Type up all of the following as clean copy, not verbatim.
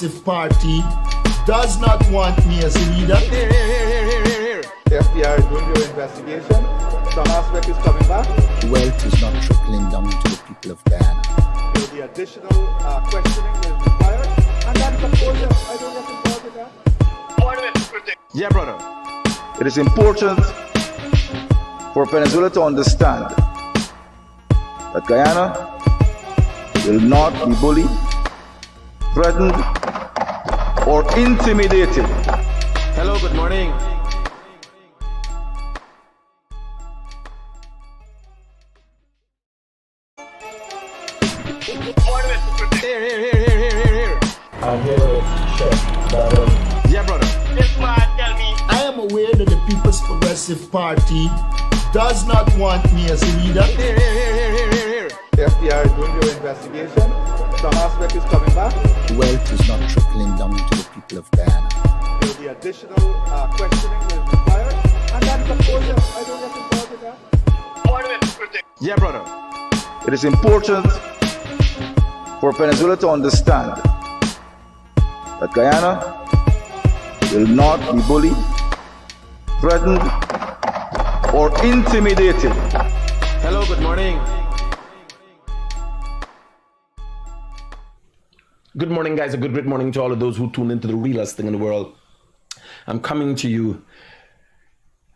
Progressive Party does not want me as a leader. The FBI is doing their investigation. Some aspect is coming back. Wealth is not trickling down to the people of Guyana. There will be additional questioning that is required. And that's of course, I don't get involved in that. Yeah, brother. It is important for Venezuela to understand that Guyana will not be bullied, threatened, or intimidated. Hello, good morning. Here. I'm here to check that. Yeah, brother. This man tell me. I am aware that the People's Progressive Party does not want me as a leader. Here. The FBI is doing their investigation. Some aspect is coming back. Wealth is not trickling down to the people of Guyana. There will be additional questioning that is required. And that's of course, I don't get involved in that. Yeah, brother. It is important for Venezuela to understand that Guyana will not be bullied, threatened, or intimidated. Hello, good morning. Good morning, guys. A good morning to all of those who tune into the realest thing in the world. I'm coming to you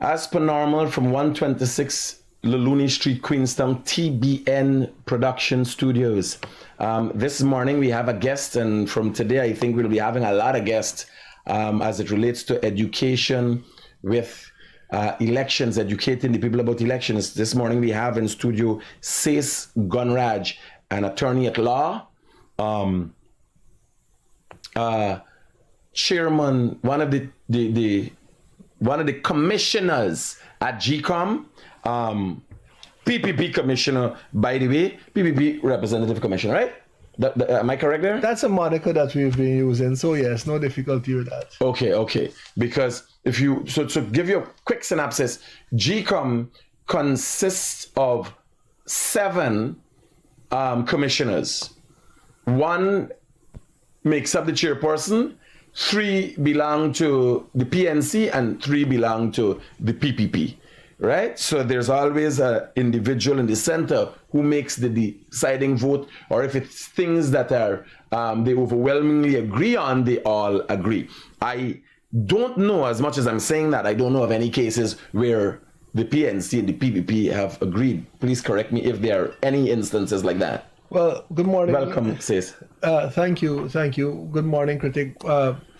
as per normal from 126 Lalouni Street, Queenstown, TBN Production Studios. This morning we have a guest, and from today I think we'll be having a lot of guests as it relates to education with elections, educating the people about elections. This morning we have in studio Sais Gunraj, an attorney at law, chairman, one of the commissioners at GCOM, PPP commissioner, by the way, PPP representative commissioner, right? Am I correct there? That's a moniker that we've been using, so yes, no difficulty with that. Okay. Because if you so give you a quick synopsis, GCOM consists of 7 commissioners. 1 makes up the chairperson, 3 belong to the PNC, and 3 belong to the PPP. Right? So there's always an individual in the center who makes the deciding vote, or if it's things that are they overwhelmingly agree on, they all agree. I don't know, as much as I'm saying that, I don't know of any cases where the PNC and the PPP have agreed. Please correct me if there are any instances like that. Well, good morning. Welcome, Sis. Thank you. Good morning, Critic.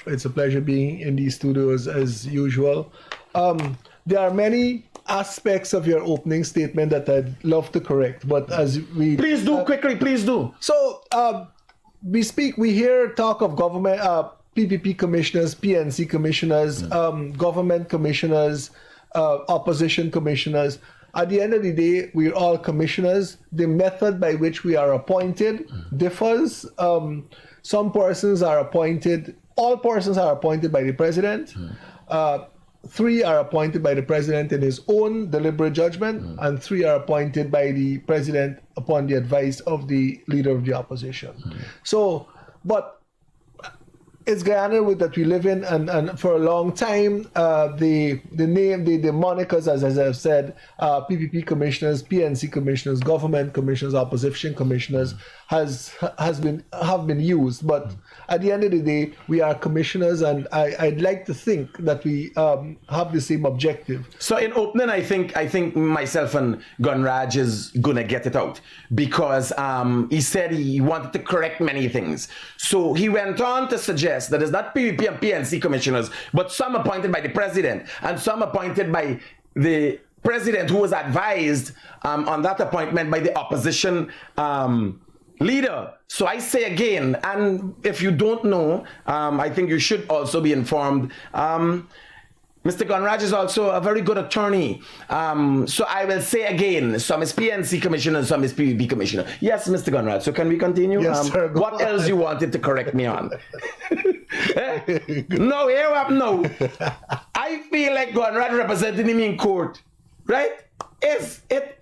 It's a pleasure being in these studios as usual. There are many aspects of your opening statement that I'd love to correct, but as we please do quickly, please do. So we hear talk of government, PPP commissioners, PNC commissioners, government commissioners, opposition commissioners. At the end of the day, we're all commissioners. The method by which we are appointed differs. Some persons are appointed. All persons are appointed by the president. 3 are appointed by the president in his own deliberate judgment, and 3 are appointed by the president upon the advice of the leader of the opposition. So, but it's Guyana that we live in, and for a long time, the monikers, as I've said, PPP commissioners, PNC commissioners, government commissioners, opposition commissioners, have been used. But at the end of the day, we are commissioners, and I'd like to think that we have the same objective. So in opening, I think myself and Gunraj is gonna get it out, because he said he wanted to correct many things. So he went on to suggest that it's not PPP and PNC commissioners, but some appointed by the president and some appointed by the president, who was advised on that appointment by the opposition leader. So I say again, and if you don't know, I think you should also be informed. Mr. Gunraj is also a very good attorney. So I will say again, some is PNC commissioner, some is PPP commissioner. Yes, Mr. Gunraj, so can we continue? Yes, sir. What else you wanted to correct me on? No, here up, no. I feel like Gunraj representing him in court, right? It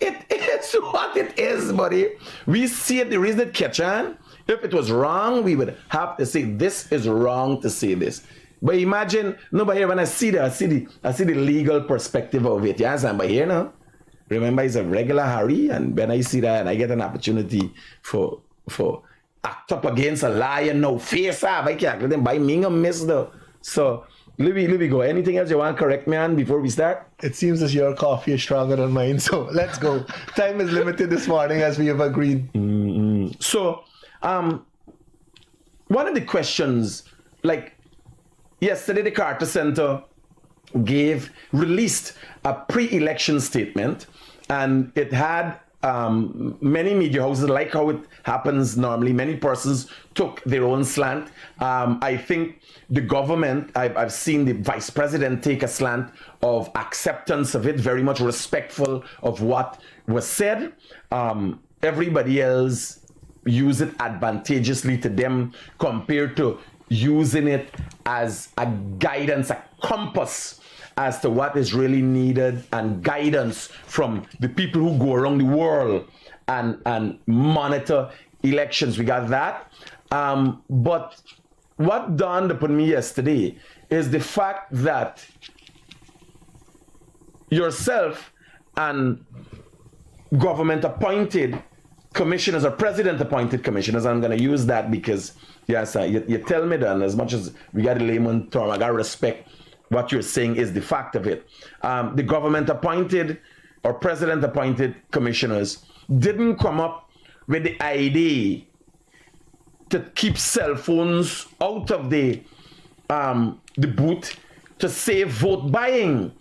is what it is, buddy. We see it, the reason it catch on If it was wrong, we would have to say this is wrong to say this. But imagine, no, but here when I see the legal perspective of it. Yes, but here now, remember it's a regular Harry, and when I see that and I get an opportunity for act up against a lion, no face up, I can't let them buy me a miss though. So Louis, go. Anything else you want to correct me on before we start? It seems as your coffee is stronger than mine, so let's go. Time is limited this morning, as we have agreed. So, one of the questions, like yesterday, the Carter Centre released a pre-election statement, and it had many media houses, like how it happens normally. Many persons took their own slant. I think the government, I've seen the vice president take a slant of acceptance of it, very much respectful of what was said. Everybody else use it advantageously to them compared to using it as a guidance, a compass as to what is really needed, and guidance from the people who go around the world and monitor elections. We got that. But what dawned upon me yesterday is the fact that yourself and government appointed commissioners or president appointed commissioners, I'm going to use that because, yes, you tell me then, as much as we got a layman term, I got to respect what you're saying is the fact of it. The government appointed or president appointed commissioners didn't come up with the idea to keep cell phones out of the booth to save vote buying.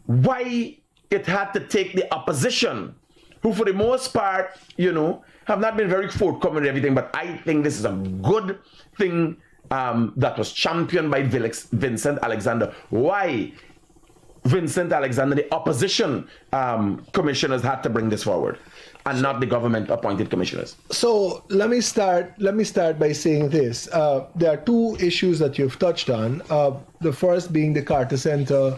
Why it had to take the opposition, who for the most part, have not been very forthcoming with everything, but I think this is a good thing that was championed by Vincent Alexander. Why Vincent Alexander, the opposition commissioners, had to bring this forward and not the government appointed commissioners? So let me start by saying this. There are two issues that you've touched on. The first being the Carter Centre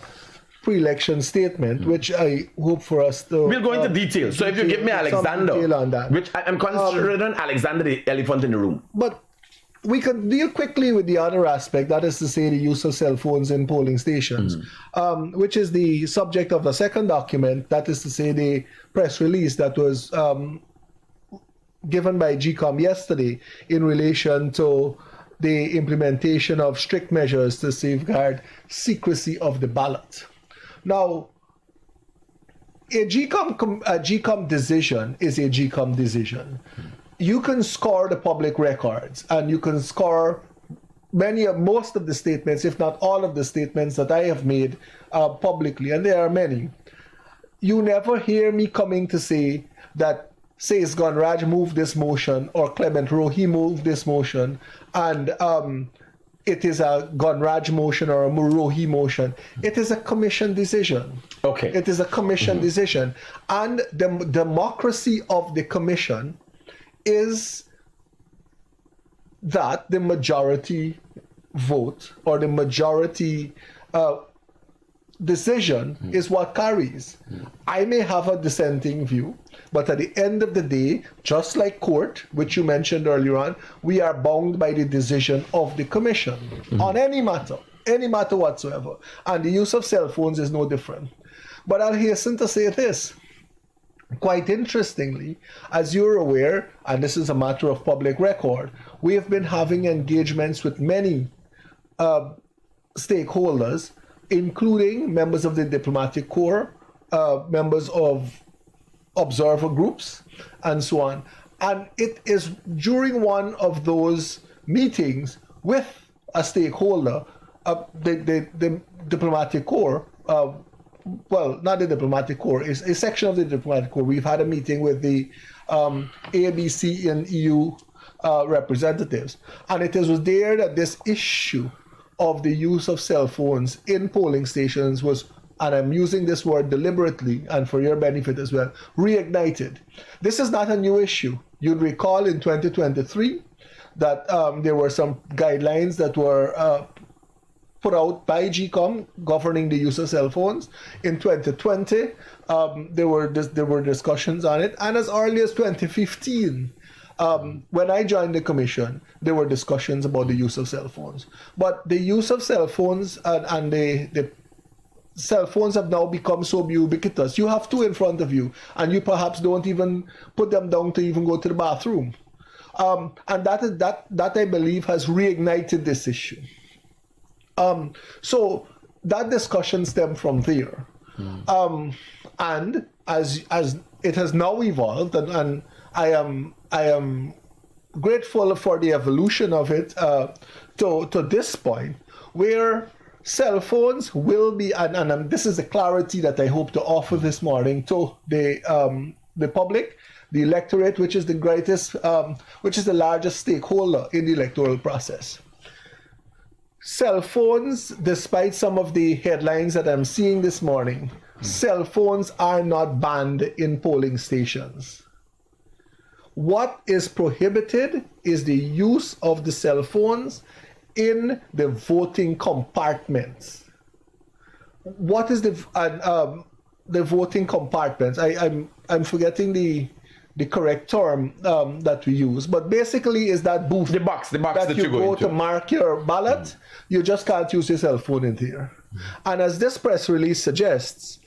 pre-election statement, which I hope for us to... We'll go into detail. So if you give me Alexander, on that. which I'm considering Alexander the elephant in the room. But we could deal quickly with the other aspect, that is to say the use of cell phones in polling stations, which is the subject of the second document, that is to say the press release that was given by GCOM yesterday in relation to the implementation of strict measures to safeguard secrecy of the ballot. Now, a GCOM decision is a GCOM decision. You can score the public records, and you can score most of the statements, if not all of the statements that I have made publicly, and there are many. You never hear me coming to say that, say, Gonraj moved this motion or Clement Rohi moved this motion, and it is a Gonraj motion or a Rohi motion. It is a commission decision. Okay. It is a commission decision. And the democracy of the commission is that the majority vote or the majority decision is what carries. I may have a dissenting view, but at the end of the day, just like court, which you mentioned earlier on, we are bound by the decision of the commission on any matter whatsoever. And the use of cell phones is no different. But I'll hasten to say this. Quite interestingly, as you're aware, and this is a matter of public record, we have been having engagements with many stakeholders, including members of the diplomatic corps, members of observer groups, and so on. And it is during one of those meetings with a stakeholder, the diplomatic corps, well, not the diplomatic corps, it's a section of the diplomatic corps. We've had a meeting with the ABC and EU representatives. And it was there that this issue of the use of cell phones in polling stations was, and I'm using this word deliberately and for your benefit as well, reignited. This is not a new issue. You'd recall in 2023 that there were some guidelines that were put out by GCOM governing the use of cell phones. In 2020, there were discussions on it, and as early as 2015, when I joined the commission, there were discussions about the use of cell phones. But the use of cell phones and the cell phones have now become so ubiquitous. You have two in front of you, and you perhaps don't even put them down to even go to the bathroom. And that I believe has reignited this issue. So that discussion stemmed from there. And as it has now evolved, and I am grateful for the evolution of it to this point, where cell phones will be, and this is the clarity that I hope to offer this morning to the public, the electorate, which is the greatest, which is the largest stakeholder in the electoral process. Cell phones, despite some of the headlines that I'm seeing this morning, cell phones are not banned in polling stations. What is prohibited is the use of the cell phones in the voting compartments. What is the voting compartments? I'm forgetting the correct term that we use, but basically is that booth, the box that you go to mark your ballot. You just can't use your cell phone in there. And as this press release suggests,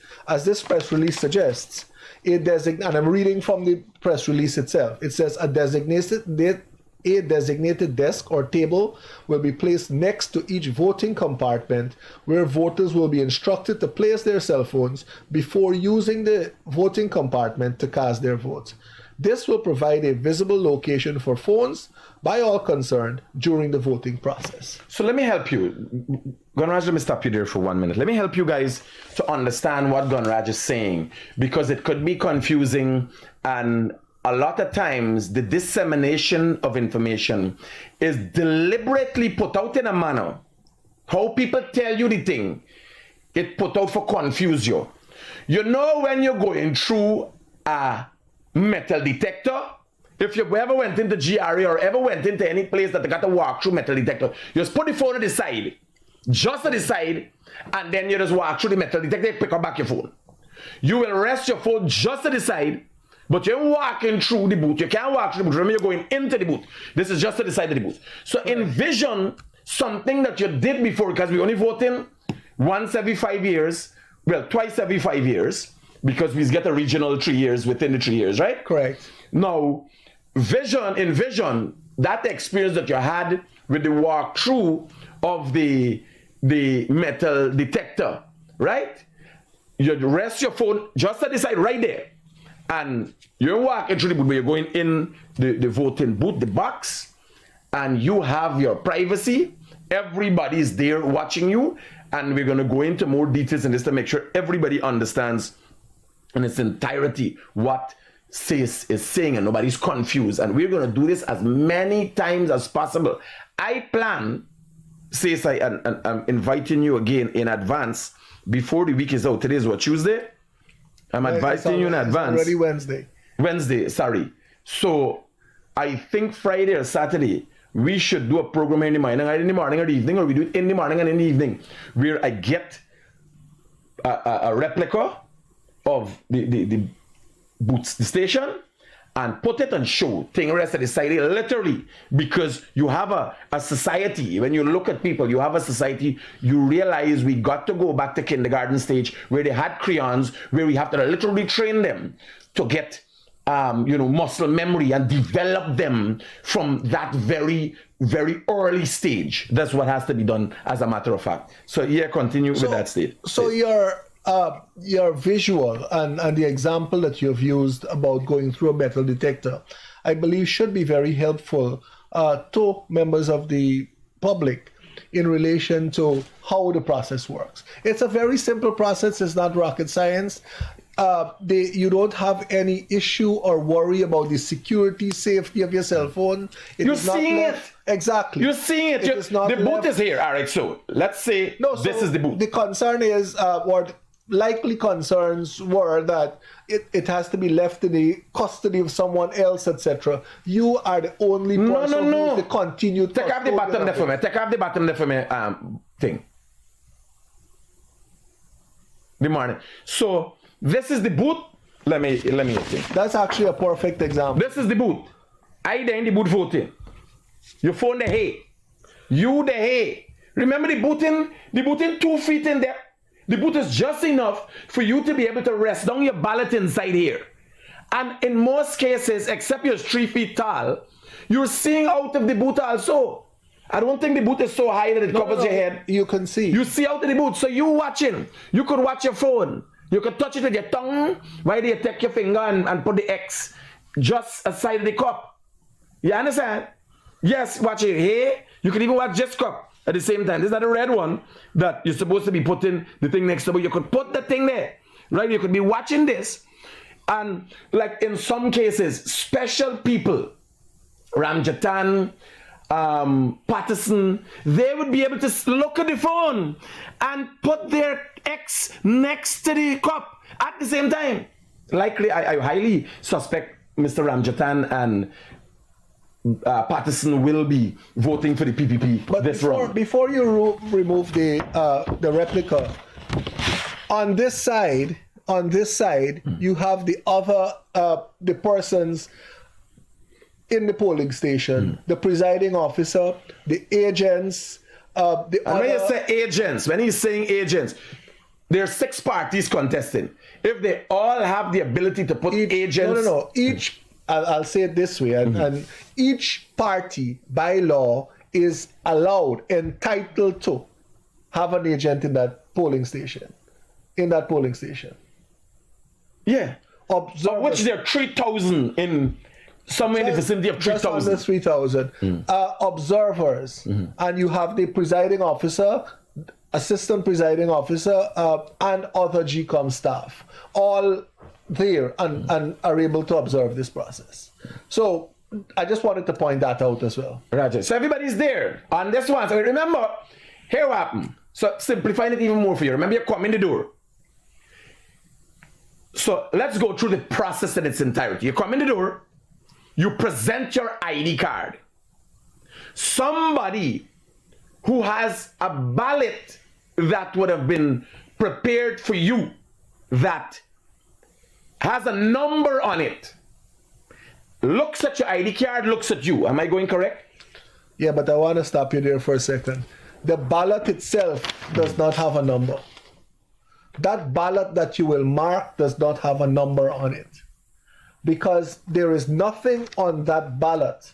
and I'm reading from the press release itself, it says a designated desk or table will be placed next to each voting compartment, where voters will be instructed to place their cell phones before using the voting compartment to cast their votes. This will provide a visible location for phones by all concerned during the voting process. So let me help you. Gunraj, let me stop you there for 1 minute. Let me help you guys to understand what Gunraj is saying, because it could be confusing, and a lot of times the dissemination of information is deliberately put out in a manner. How people tell you the thing, it put out for confuse you. You know, when you're going through a metal detector, if you ever went into GRA or ever went into any place that they got to walk through metal detector, you just put the phone to the side, just to the side, and then you just walk through the metal detector, pick up back your phone. You will rest your phone just to the side, but you're walking through the booth. You can't walk through the booth. Remember, you're going into the booth. This is just to the side of the booth. So envision something that you did before, because we only vote in once every 5 years, well, twice every 5 years, because we get a regional 3 years within the 3 years, right? Correct. Now, envision that experience that you had with the walkthrough of the metal detector, right? You rest your phone just at the side right there, and you're walking through the booth, but you're going in the voting booth, the box, and you have your privacy. Everybody's there watching you, and we're going to go into more details in this to make sure everybody understands in its entirety what SACE is saying and nobody's confused. And we're going to do this as many times as possible. I plan, SACE, I'm inviting you again in advance before the week is out. Today is what, Tuesday? I'm advising you in advance. It's already Wednesday, sorry. So I think Friday or Saturday, we should do a program in the morning, either in the morning or the evening, or we do it in the morning and in the evening, where I get a replica of the boots, the station, and put it on show, thing rest at the side, literally, because you have a society. When you look at people, you have a society, you realize we got to go back to kindergarten stage, where they had crayons, where we have to literally train them to get muscle memory and develop them from that very, very early stage. That's what has to be done, as a matter of fact. So yeah, continue with that state. So your visual and the example that you've used about going through a metal detector, I believe should be very helpful to members of the public in relation to how the process works. It's a very simple process. It's not rocket science. You don't have any issue or worry about the security, safety of your cell phone. You're seeing it. Exactly. You're seeing it. The booth is here. All right, so let's say this is the booth. The concern is, what likely concerns were that it has to be left in the custody of someone else, etc. You are the only person who is the continued. Take off the bottom there for me. Take off the bottom there for me. Thing. The morning. So this is the booth. Let me think. That's actually a perfect example. This is the booth. I there in the booth voting. Your phone the hay. You the hay. Remember the booting 2 feet in there. The booth is just enough for you to be able to rest down your ballot inside here. And in most cases, except you're 3 feet tall, you're seeing out of the booth also. I don't think the booth is so high that it covers your head. You can see. You see out of the booth. So you watching. You could watch your phone. You could touch it with your tongue. Why do you take your finger and put the X just aside of the cup? You understand? Yes, watch it here. You can even watch just cup at the same time. This is not a red one that you're supposed to be putting the thing next to, but you could put the thing there. Right? You could be watching this. And like in some cases, special people, Ramjatan, Patterson, they would be able to look at the phone and put their X next to the cup at the same time. Likely, I highly suspect Mr. Ramjatan and Patterson will be voting for the PPP But this round. before you remove the replica, on this side, you have the other the persons in the polling station, the presiding officer, the agents, And when you say agents, when he's saying agents, there are 6 parties contesting. If they all have the ability to put agents... No. Each, I'll say it this way, and each party by law is entitled to have an agent in that polling station. Yeah. Observers, Of which there are 3,000 in somewhere in the vicinity of 3,000. Just under 3,000. Observers. And you have the presiding officer, assistant presiding officer, and other GCOM staff, all there and are able to observe this process. So I just wanted to point that out as well. Roger. So everybody's there on this one. So remember, here what happened. So simplifying it even more for you. Remember, you come in the door. So let's go through the process in its entirety. You come in the door, you present your ID card. Somebody who has a ballot that would have been prepared for you, that has a number on it, looks at your ID card, looks at you. Am I going correct? Yeah, but I want to stop you there for a second. The ballot itself does not have a number. That ballot that you will mark does not have a number on it, because there is nothing on that ballot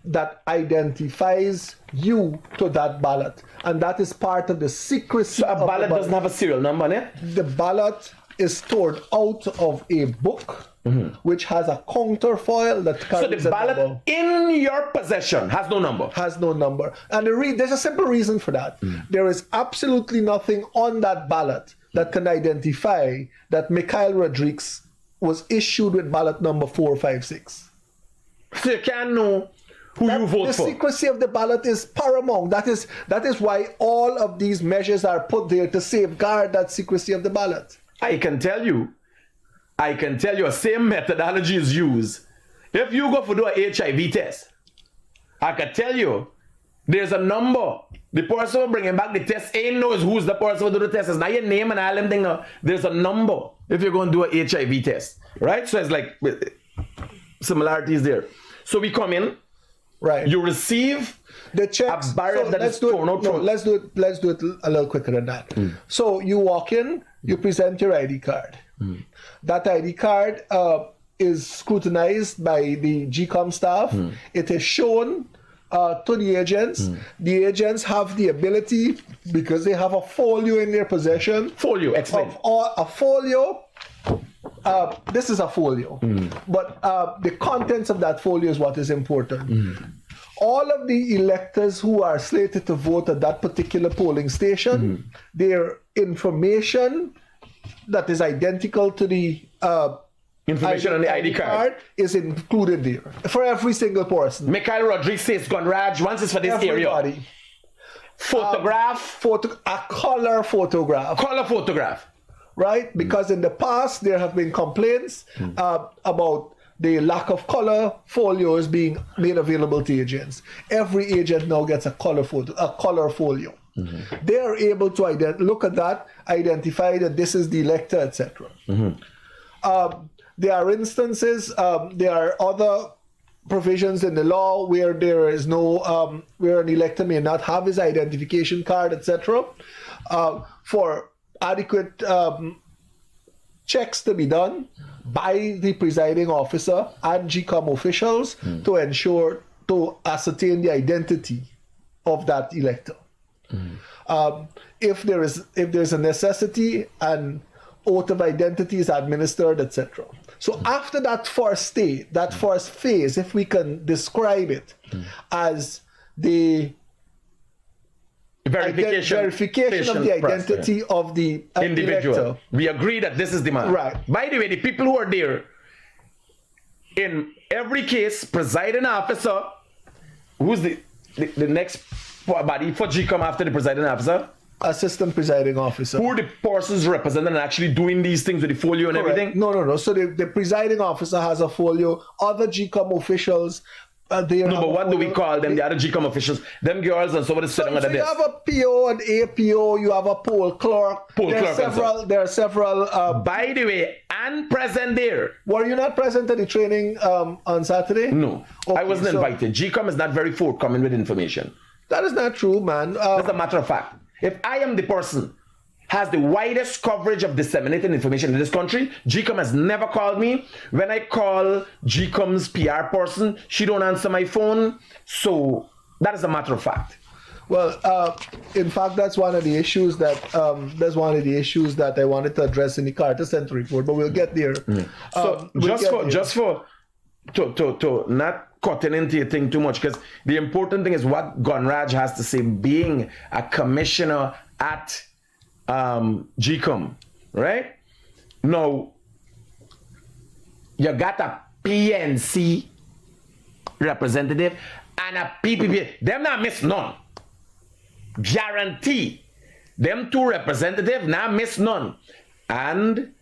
that identifies you to that ballot, and that is part of the secrecy. So a ballot doesn't have a serial number on it? The ballot is stored out of a book, which has a counterfoil that carries So the a ballot number. in your possession has no number? Has no number. And there's a simple reason for that. There is absolutely nothing on that ballot that can identify that Mikhail Rodriguez was issued with ballot number 456. So you can't know who you vote The for? secrecy of the ballot is paramount. That is why all of these measures are put there to safeguard that secrecy of the ballot. I can tell you, a same methodology is used. If you go for do a HIV test, I can tell you, there's a number. The person who bringing back the test ain't knows who's the person who do the test. It's not your name and all them thing. There's a number if you're going to do a HIV test, right? So it's like similarities there. So we come in, Right. you receive The checks. a barrel so that let's is do it. thrown out No, from- let's do it a little quicker than that. So you walk in, you present your ID card. That ID card is scrutinized by the GCOM staff. It is shown to the agents. The agents have the ability, because they have a folio in their possession. Folio, explain. A folio. This is a folio, but the contents of that folio is what is important. All of the electors who are slated to vote at that particular polling station, their information that is identical to the Information on the ID card. is included there for every single person. Mikhail Rodriguez says Gonraj once is for this area. Everybody. Photograph, A color photograph. color photograph. Right? Because in the past there have been complaints about the lack of color folios being made available to agents. Every agent now gets a color folio. They are able to look at that, identify that this is the elector, etc. There are instances, there are other provisions in the law where there is no, where an elector may not have his identification card, etc. For adequate checks to be done by the presiding officer and GCOM officials to ensure, to ascertain the identity of that elector. If there's a necessity, an oath of identity is administered, etc. So after that first stage, that first phase, if we can describe it as the verification of the identity of the individual, elector. we agree that this is the man. Right. By the way, the people who are there, in every case, presiding officer, who's the next body for GCOM after the presiding officer? Assistant presiding officer. Who are the persons representing and actually doing these things with the folio and everything? No. So the presiding officer has a folio. Other GCOM officials, they No, but what do we call them? The other GCOM officials, them girls and somebody sitting on the you desk. have a PO, an APO, you have a poll clerk. There are several. By the way, and present there. Were you not present at the training on Saturday? No, I wasn't invited. GCOM is not very forthcoming with information. That is not true, man. That's a matter of fact. If I am the person has the widest coverage of disseminating information in this country, GCOM has never called me. When I call GCOM's PR person, she don't answer my phone. So that is a matter of fact. Well, in fact, that's one of the issues that I wanted to address in the Carter Centre report. But we'll get there. So to not cutting into your thing too much, because the important thing is what Gunraj has to say, being a commissioner at GCOM, right? Now, you got a PNC representative and a PPP. Them not miss none. Guarantee. Them two representatives not miss none. And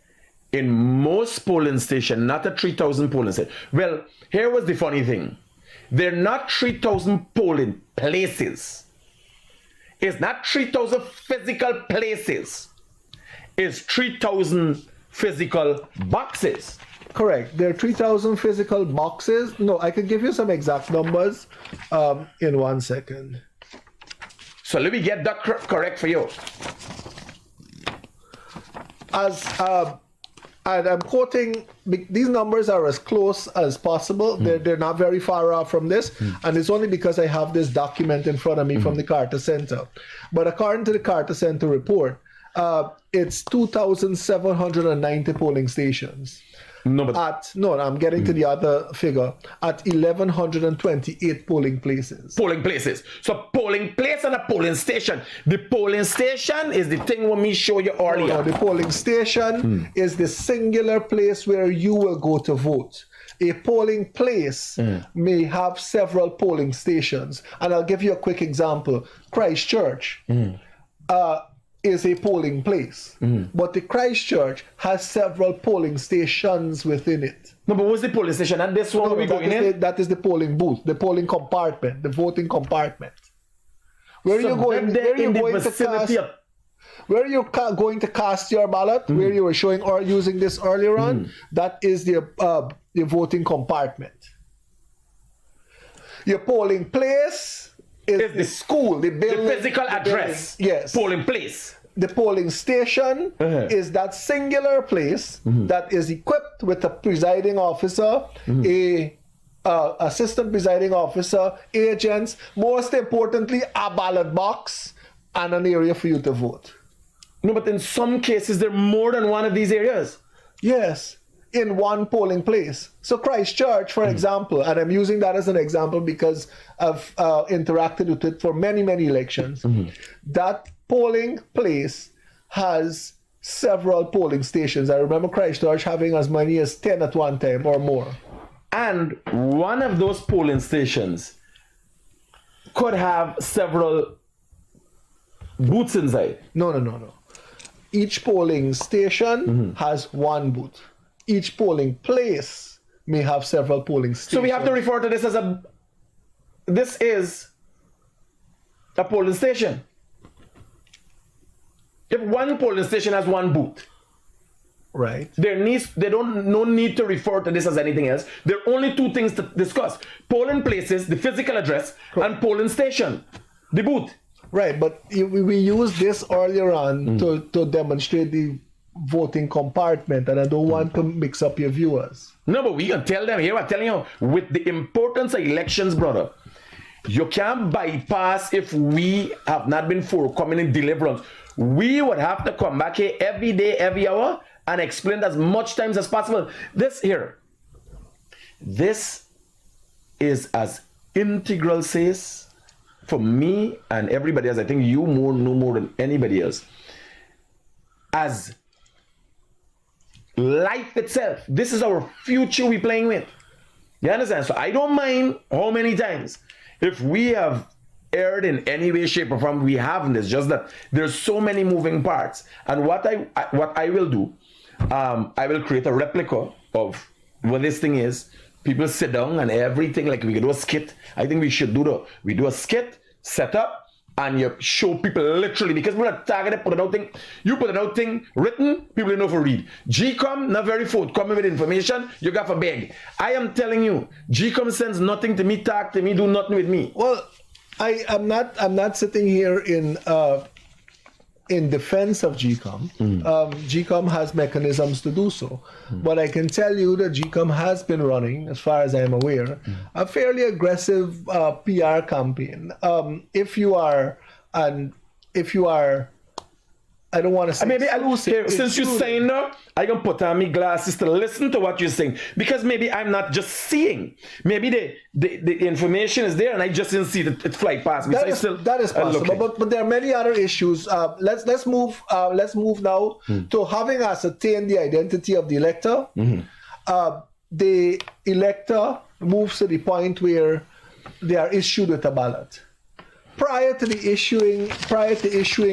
in most polling stations, not a 3,000 polling station. Well, here was the funny thing. They're not 3,000 polling places. It's not 3,000 physical places. It's 3,000 physical boxes. Correct. There are 3,000 physical boxes. No, I can give you some exact numbers in 1 second. So let me get that correct for you. And I'm quoting, these numbers are as close as possible. They're not very far off from this. And it's only because I have this document in front of me from the Carter Centre. But according to the Carter Centre report, it's 2,790 polling stations. I'm getting to the other figure. At 1,128 polling places. Polling places. So polling place and a polling station. The polling station is the thing when me show you earlier. No, the polling station is the singular place where you will go to vote. A polling place may have several polling stations. And I'll give you a quick example. Christchurch is a polling place, but the Christchurch has several polling stations within it. No, but what's the polling station? And this one we going in? That is the polling booth, the polling compartment, the voting compartment. Where so you going? Where you going to cast? Where you going to cast your ballot? Where you were showing or using this earlier on? That is the voting compartment. Your polling place is the school, the building, the physical address. Yes. Polling place. The polling station is that singular place that is equipped with a presiding officer, a assistant presiding officer, agents, most importantly, a ballot box, and an area for you to vote. No, but in some cases, there are more than one of these areas. Yes, in one polling place. So Christchurch, for example, and I'm using that as an example because I've interacted with it for many, many elections. That polling place has several polling stations. I remember Christchurch having as many as 10 at one time or more. And one of those polling stations could have several booths inside. No. Each polling station has one booth. Each polling place may have several polling stations. So we have to refer to this as this is a polling station. If one polling station has one booth. Right. They don't no need to refer to this as anything else. There are only two things to discuss: polling places, the physical address, and polling station, the booth. Right, but we used this earlier on to demonstrate the voting compartment, and I don't want to mix up your viewers. No, but we can tell them here. I'm telling you, with the importance of elections, brother, you can't bypass if we have not been forthcoming in deliverance. We would have to come back here every day, every hour, and explain as much times as possible. This is as integral, says, for me and everybody else. I think you know more than anybody else, as life itself. This is our future we're playing with. You understand? So I don't mind how many times, if we have erred in any way, shape, or form, we haven't. It's just that there's so many moving parts. And what I will do, I will create a replica of what this thing is. People sit down and everything, like we could do a skit. I think we should do a skit, set up, and you show people literally, because we're not targeted, put it out thing. You put it out thing written, people know for read. GCOM, not very forthcoming with information, you got for beg. I am telling you, GCOM sends nothing to me, talk to me, do nothing with me. Well, I'm not sitting here in defense of GCOM. GCOM has mechanisms to do so. But I can tell you that GCOM has been running, as far as I am aware, a fairly aggressive PR campaign. If you are, I don't want to say. Maybe I'll say, since you're saying now, I can put on my glasses to listen to what you're saying, because maybe I'm not just seeing. Maybe the information is there and I just didn't see it fly past me. That is possible, but there are many other issues. Let's move now to having ascertained the identity of the elector. The elector moves to the point where they are issued with a ballot. Prior to issuing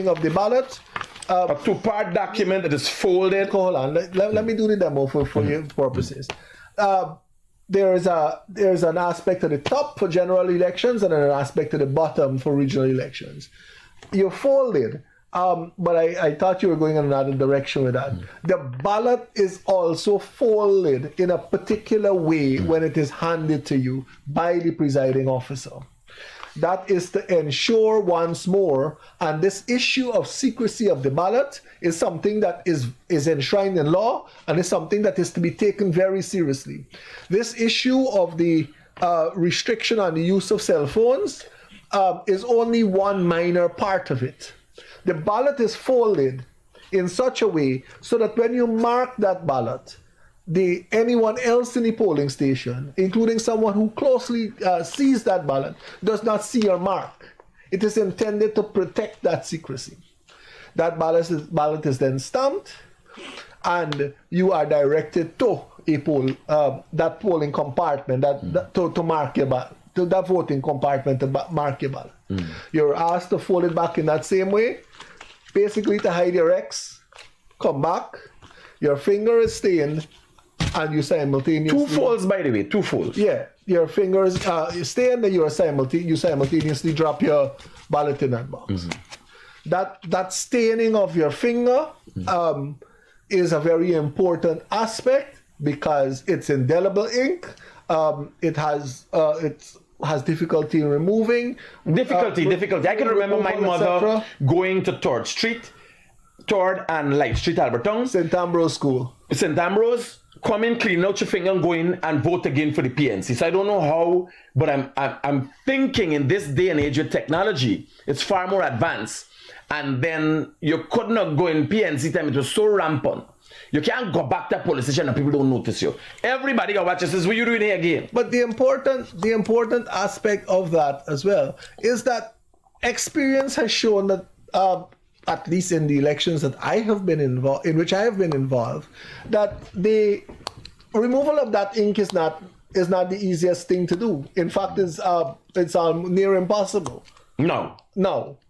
of the ballot, a two-part document that is folded. Hold on, let me do the demo for your purposes. There is an aspect at the top for general elections and an aspect at the bottom for regional elections. You're folded, but I thought you were going in another direction with that. The ballot is also folded in a particular way when it is handed to you by the presiding officer. That is to ensure once more, and this issue of secrecy of the ballot is something that is enshrined in law and is something that is to be taken very seriously. This issue of the restriction on the use of cell phones is only one minor part of it. The ballot is folded in such a way so that when you mark that ballot, anyone else in the polling station, including someone who closely sees that ballot, does not see your mark. It is intended to protect that secrecy. That ballot is then stamped, and you are directed to that polling compartment to mark your ballot, to that voting compartment to mark your ballot. You're asked to fold it back in that same way, basically to hide your X. Come back, your finger is stained, and you simultaneously... Two folds, by the way, two folds. Yeah, your fingers stay and then you simultaneously drop your ballot in that box. That staining of your finger is a very important aspect because it's indelible ink. It has difficulty in removing. Difficulty. I can remember my mother going to Tord and Light Street, Alberton. St. Ambrose School. St. Ambrose, come in, clean out your finger and go in and vote again for the PNC. So I don't know how, but I'm thinking in this day and age with technology, it's far more advanced. And then you could not go in PNC time, it was so rampant. You can't go back to a police station and people don't notice you. Everybody got watches, says, what are you doing here again? But the important aspect of that as well is that experience has shown that at least in the elections that I have been involved, in which I have been involved, that the removal of that ink is not the easiest thing to do. In fact, it's near impossible. No.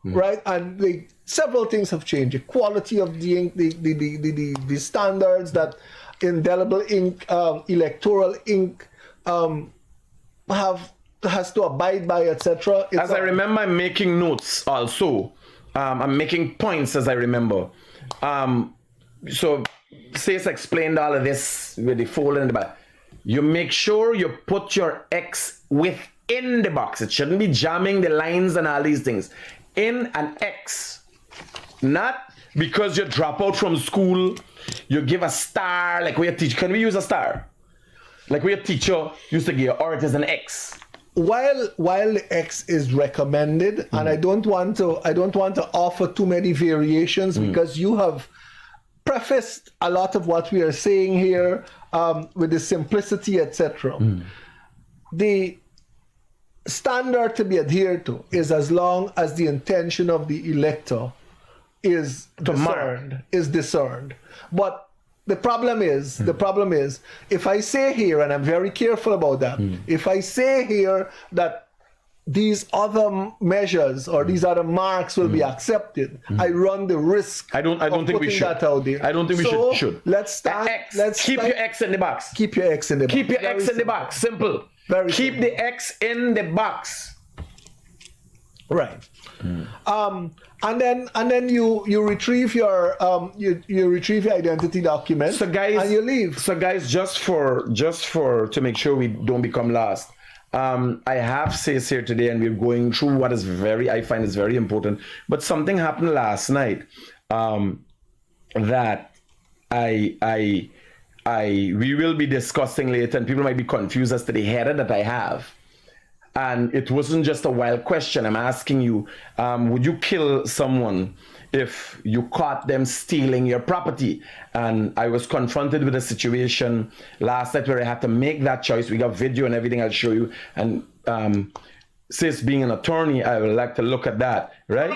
Right? And several things have changed. The quality of the ink, the standards that indelible ink, electoral ink has to abide by, etc. As I remember, I'm making notes also. I'm making points as I remember. So Sis explained all of this with the fold in the back. You make sure you put your X within the box. It shouldn't be jamming the lines and all these things. In an X. Not because you drop out from school, you give a star, like where a teacher. Can we use a star? Like where a teacher used to give, or it is an X. While the X is recommended, and I don't want to offer too many variations because you have prefaced a lot of what we are saying here with the simplicity, etc. The standard to be adhered to is as long as the intention of the elector is discerned. But the problem is, if I say here, and I'm very careful about that, if I say here that these other measures or these other marks will be accepted, I run the risk. I don't think we should. That out there. I don't think we should. Let's start. Keep your X in the box. Keep your X in the box. Keep your X in the box. Simple. Keep the X in the box. Right. And then you retrieve your you retrieve your identity document. So guys, and you leave. So guys, just for to make sure we don't become lost. I have Sis here today, and we're going through what is I find is very important. But something happened last night that we will be discussing later, and people might be confused as to the header that I have. And it wasn't just a wild question. I'm asking you, would you kill someone if you caught them stealing your property? And I was confronted with a situation last night where I had to make that choice. We got video and everything I'll show you. And Sis, being an attorney, I would like to look at that, right?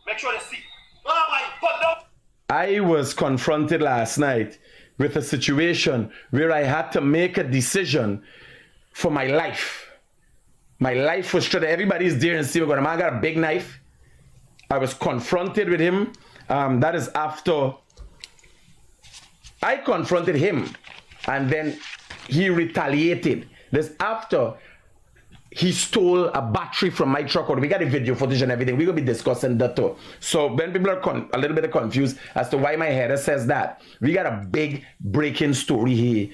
Make sure they see. I was confronted last night with a situation where I had to make a decision for my life. My life was threatened. Everybody's there and see, we're going to got a big knife. I was confronted with him. That is after I confronted him, and then he retaliated. This after he stole a battery from my truck. Or we got the video footage and everything. We're going to be discussing that too. So when people are a little bit confused as to why my header says that, we got a big breaking story here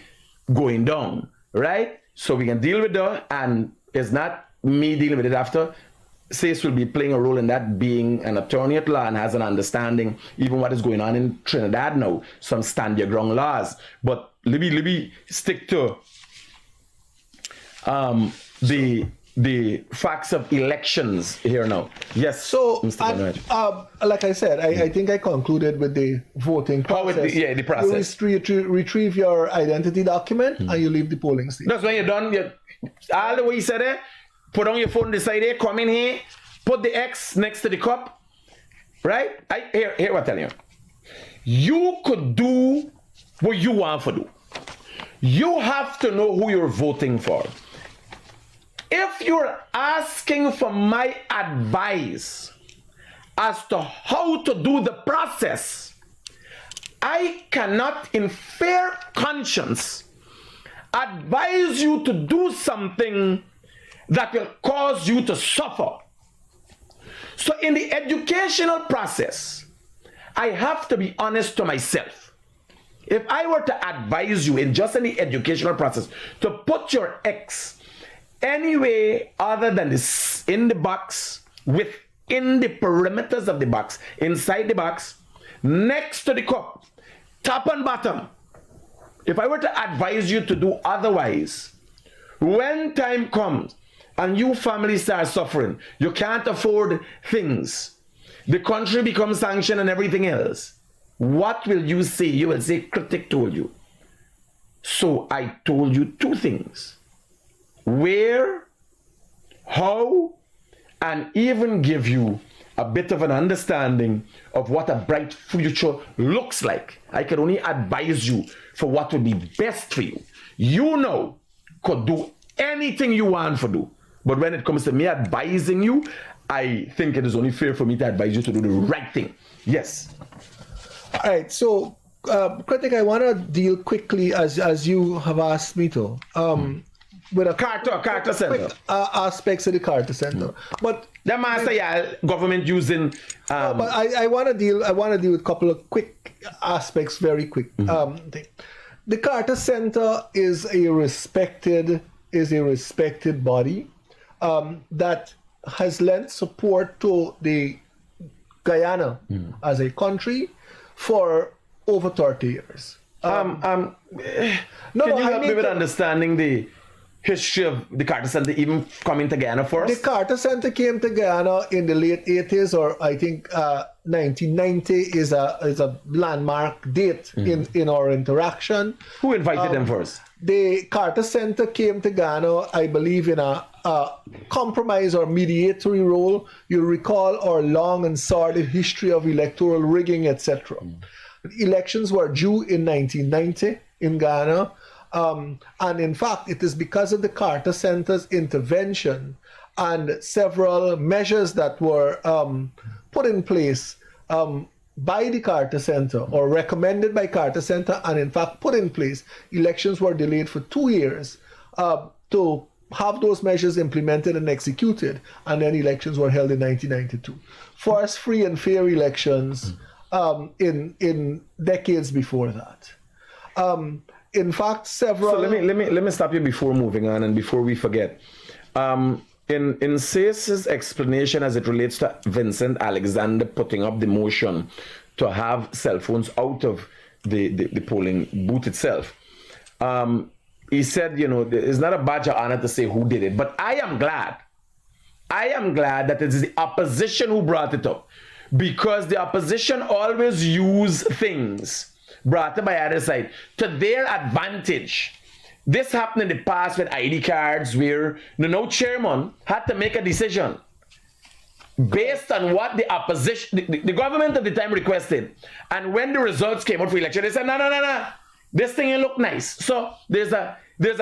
going down, right? So we can deal with that, and it's not me dealing with it after. Sis will be playing a role in that, being an attorney at law and has an understanding even what is going on in Trinidad now, some stand your ground laws. But let me stick to the facts of elections here now. Yes. So, like I said, I think I concluded with the voting process. The process. You retrieve your identity document and you leave the polling station. That's when you're done. All the way you said it. Put on your phone, decide it. Come in here. Put the X next to the cup. Right? Here what I'm telling you. You could do what you want to do. You have to know who you're voting for. If you're asking for my advice as to how to do the process, I cannot in fair conscience advise you to do something that will cause you to suffer. So in the educational process, I have to be honest to myself. If I were to advise you in the educational process to put your X anyway other than this in the box, within the perimeters of the box, inside the box, next to the cup, top and bottom, if I were to advise you to do otherwise, when time comes and you family start suffering, you can't afford things, the country becomes sanctioned and everything else, what will you say? You will say, Critic told you. So I told you two things. Where, how, and even give you a bit of an understanding of what a bright future looks like. I can only advise you for what would be best for you. You know, could do anything you want to do. But when it comes to me advising you, I think it is only fair for me to advise you to do the right thing. Yes. All right. So, Critic, I want to deal quickly as you have asked me to. with a Carter Centre. quick aspects of the Carter Centre. But The master government using. but I want to deal with a couple of quick aspects, very quick. The Carter Centre is a respected body that has lent support to the Guyana as a country for over 30 years. Can you help me with understanding the history of the Carter Centre even coming to Guyana first? The Carter Centre came to Guyana in the late 80s, or I think 1990 is a landmark date in our interaction. Who invited them first? The Carter Centre came to Ghana, I believe, in a compromise or mediatory role. You recall our long and sordid history of electoral rigging, etc. Elections were due in 1990 in Ghana. And in fact, it is because of the Carter Centre's intervention and several measures that were put in place by the Carter Centre, or recommended by Carter Centre, and in fact put in place. Elections were delayed for 2 years to have those measures implemented and executed, and then elections were held in 1992. First free and fair elections in decades before that. In fact, several. So let me stop you before moving on and before we forget. In Say's explanation as it relates to Vincent Alexander putting up the motion to have cell phones out of the polling booth itself, he said, it's not a badge of honor to say who did it, but I am glad that it is the opposition who brought it up, because the opposition always use things brought up by other side to their advantage. This happened in the past with ID cards, where no chairman had to make a decision based on what the opposition, the government at the time requested. And when the results came out for election, they said, no, this thing ain't look nice. So there's a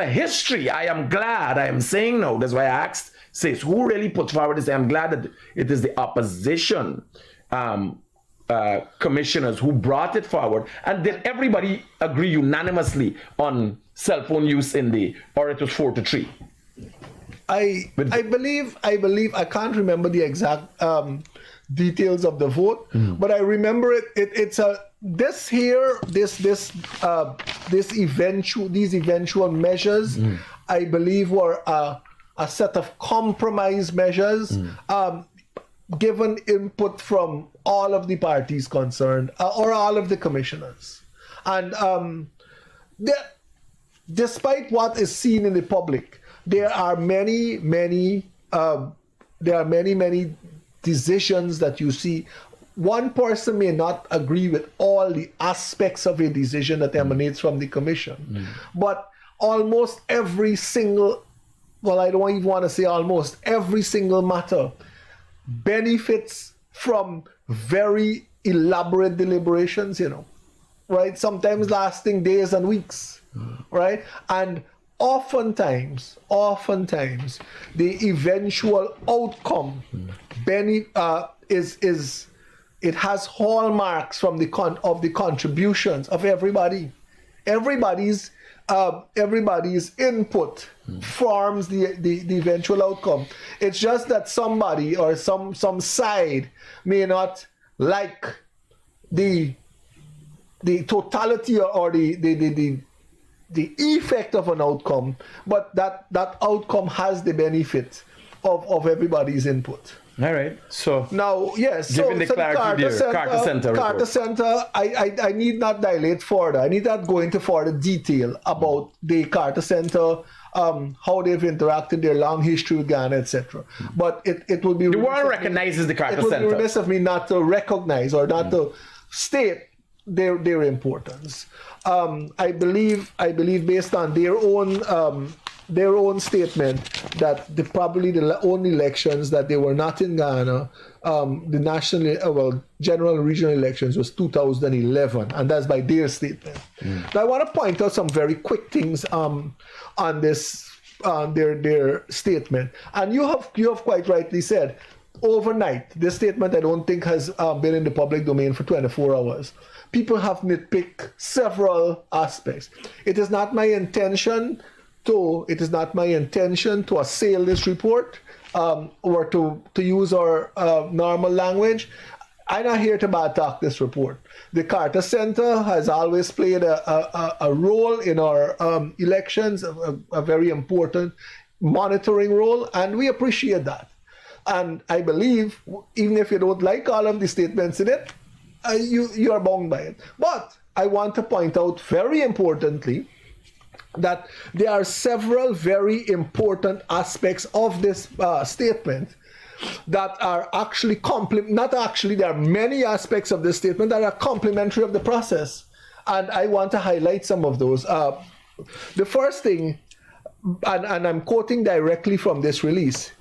history. I am glad, I am saying now, that's why I asked, says, who really put forward this? I'm glad that it is the opposition commissioners who brought it forward, and did everybody agree unanimously on cell phone use or it was 4-3? I believe I can't remember the exact details of the vote, but I remember these eventual measures, I believe, were a set of compromise measures, given input from all of the parties concerned, or all of the commissioners. And despite what is seen in the public, there are many decisions that you see. One person may not agree with all the aspects of a decision that emanates from the commission, but almost every single, well, I don't even want to say almost, every single matter benefits from very elaborate deliberations, right? Sometimes lasting days and weeks, right? And oftentimes, the eventual outcome it has hallmarks from the contributions of everybody. Everybody's input forms the eventual outcome. It's just that somebody or some side may not like the totality or the effect of an outcome, but that outcome has the benefit of everybody's input. All right. So now, yes. Given the clarity there, Carter Centre. Carter Centre, I need not dilate further. I need not go into further detail about the Carter Centre, how they've interacted, their long history with Ghana, etc. But it will be the world recognizes the Carter Centre. It would be remiss of me not to recognize or not to state their importance. I believe based on their own statement that probably the only elections that they were not in Ghana, the general and regional elections was 2011, and that's by their statement. Now I want to point out some very quick things on this, their statement, and you have quite rightly said, overnight, this statement I don't think has been in the public domain for 24 hours. People have nitpicked several aspects. It is not my intention So it is not my intention to assail this report or to use our normal language. I'm not here to attack this report. The Carter Centre has always played a role in our elections, a very important monitoring role, and we appreciate that. And I believe, even if you don't like all of the statements in it, you are bound by it. But I want to point out very importantly that there are several very important aspects of this statement that are actually there are many aspects of this statement that are complementary of the process. And I want to highlight some of those. The first thing, and I'm quoting directly from this release,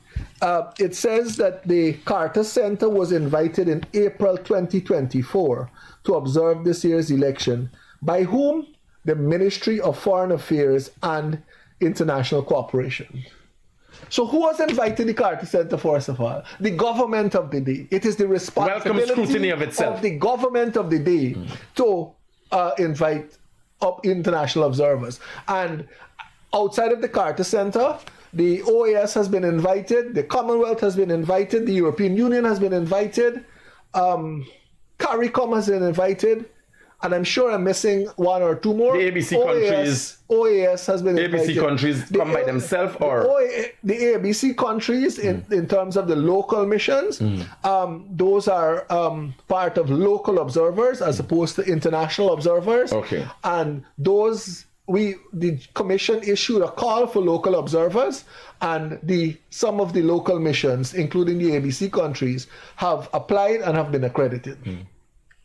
it says that the Carter Centre was invited in April 2024 to observe this year's election. By whom? The Ministry of Foreign Affairs and International Cooperation. So who was invited the Carter Centre, first of all? The government of the day. It is the responsibility of the government of the day to invite up international observers. And outside of the Carter Centre, the OAS has been invited, the Commonwealth has been invited, the European Union has been invited, CARICOM has been invited, and I'm sure I'm missing one or two more. The ABC countries. OAS has been invited. ABC countries come by themselves, or the ABC countries in terms of the local missions. Those are part of local observers as opposed to international observers. Okay. And those the commission issued a call for local observers, and some of the local missions, including the ABC countries, have applied and have been accredited.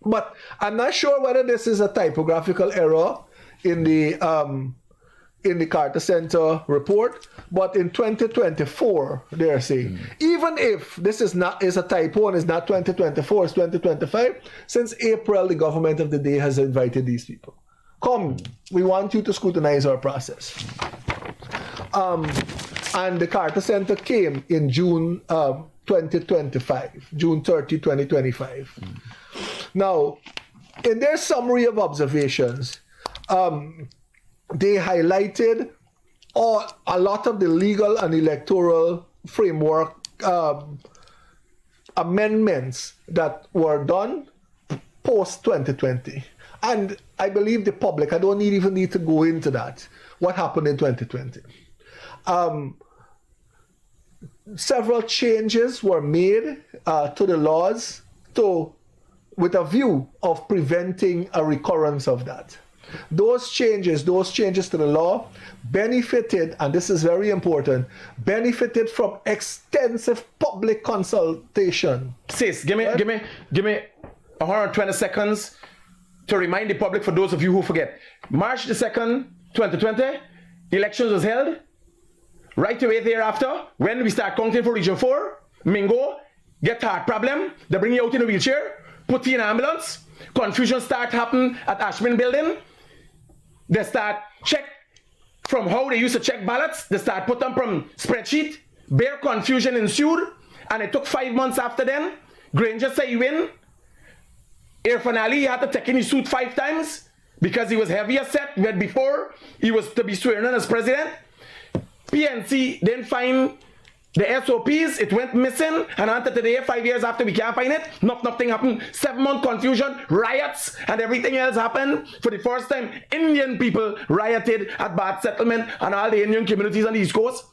But I'm not sure whether this is a typographical error in the Carter Centre report, but in 2024, they're saying, even if this is a typo and is not 2024, it's 2025, since April, the government of the day has invited these people. Come, we want you to scrutinize our process. And the Carter Centre came in June 2025, June 30, 2025. Now, in their summary of observations, they highlighted a lot of the legal and electoral framework amendments that were done post 2020. And I believe the public, I don't even need to go into that, what happened in 2020. Several changes were made to the laws with a view of preventing a recurrence of that. Those changes to the law benefited, and this is very important, benefited from extensive public consultation. Sis, give me 120 seconds to remind the public, for those of you who forget. March the 2nd, 2020, elections was held. Right away thereafter, when we start counting for Region 4, Mingo, get heart problem, they bring you out in a wheelchair, put you in an ambulance, confusion start happen at Ashman Building. They start check from how they used to check ballots, they start put them from spreadsheet, bare confusion ensued, and it took 5 months after then. Granger said he win. Irfan Ali had to take in his suit 5 times because he was heavier set than before he was to be sworn in as president. PNC didn't find the SOPs, it went missing, and until today, 5 years after, we can't find it. Nothing happened. 7-month confusion, riots, and everything else happened. For the first time, Indian people rioted at Bath Settlement, and all the Indian communities on the East Coast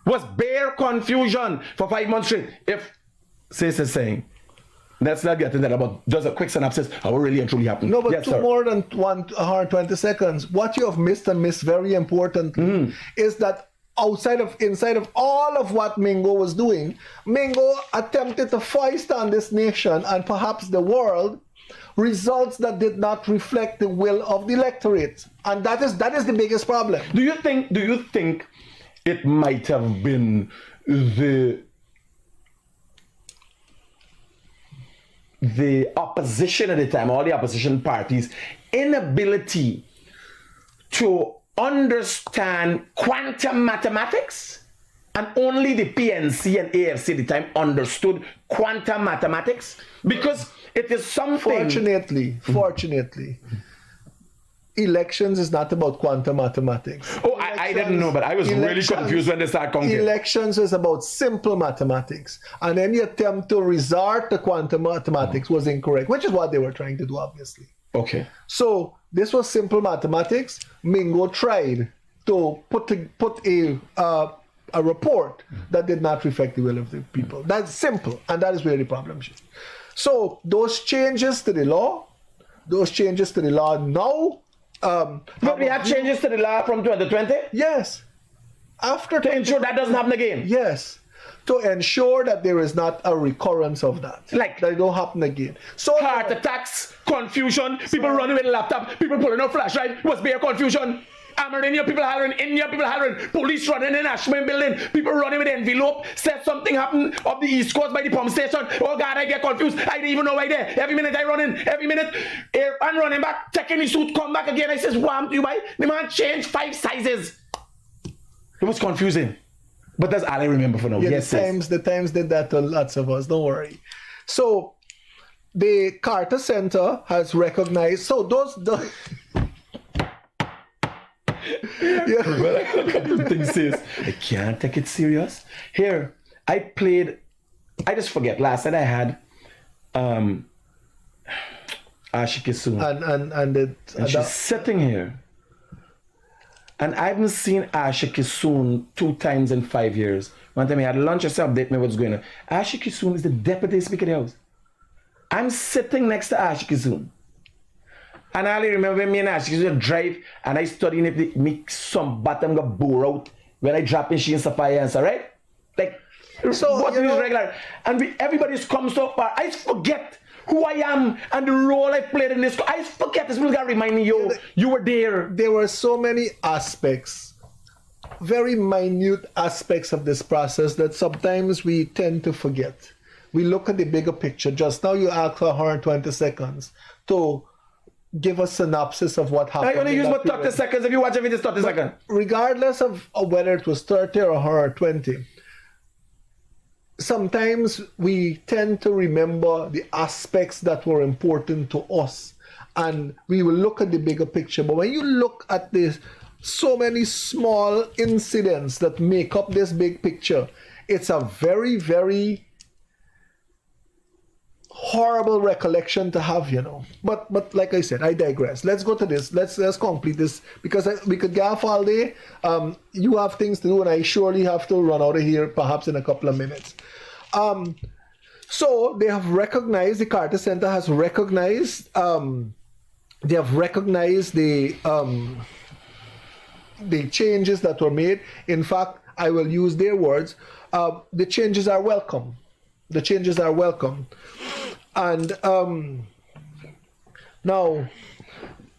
was bare confusion for 5 months straight. If Sis is saying, let's not get into that, but just a quick synopsis of what really and truly happened. No, but yes, more than 120 seconds. What you have missed, and missed very importantly, is that inside of all of what Mingo was doing, Mingo attempted to foist on this nation and perhaps the world results that did not reflect the will of the electorate, and that is the biggest problem. Do you think it might have been the opposition at the time, all the opposition parties' inability to understand quantum mathematics, and only the PNC and AFC at the time understood quantum mathematics? Because it is something. Fortunately, elections is not about quantum mathematics. Oh, I didn't know, but I was really confused when they started counting. Elections is about simple mathematics. And any attempt to resort to quantum mathematics was incorrect, which is what they were trying to do, obviously. Okay. So this was simple mathematics. Mingo tried to put a report that did not reflect the will of the people. That's simple, and that is where the problem is. So those changes to the law now. But we have changes to the law from 2020? Yes. After To ensure that doesn't happen again? Yes. To ensure that there is not a recurrence of that. Like that it don't happen again. So heart attacks, confusion, people running with a laptop, people pulling out flashlight, was bare confusion. Amerindia, people hollering, India, people hollering, police running in Ashman building, people running with envelope, said something happened up the East Coast by the pump station. Oh God, I get confused. I didn't even know why there. Every minute I run in, every minute I'm running back, checking the suit, come back again. I says, what do you buy? The man changed 5 sizes. It was confusing. But that's all I remember for now. Yeah, yes, the Times did that to lots of us, don't worry. So the Carter Center has recognized, so those yeah. Well, I look at the thing says, I can't take it serious. Here, I just forget, last night I had Ashiki Soon. And she's sitting here. And I haven't seen Ashiki Soon 2 times in 5 years. One time I had lunch, I said, update me what's going on. Ashiki Soon is the deputy speaker of the house. I'm sitting next to Ashiki Soon. And I remember me and Ashiki Soon drive, and I studying if they make some bottom got bore out when I drop in she and Sapphire answer, right? Like, so what is regular? And everybody's come so far. I forget who I am and the role I played in this. I forget this. People gotta remind me, yo, you were there. There were so many aspects, very minute aspects of this process that sometimes we tend to forget. We look at the bigger picture. Just now you asked for 120 seconds to give a synopsis of what happened. I only use about 30 seconds. If you watch everything, 30 seconds. Regardless of whether it was 30 or 120, sometimes we tend to remember the aspects that were important to us, and we will look at the bigger picture. But when you look at this, so many small incidents that make up this big picture, it's a very, very horrible recollection to have, you know. But like I said, I digress. Let's go to this. Let's complete this, because we could gaff all day. You have things to do, and I surely have to run out of here perhaps in a couple of minutes. So they have recognized, the Carter Center has recognized, they have recognized the changes that were made. In fact, I will use their words. The changes are welcome. The changes are welcome. And now,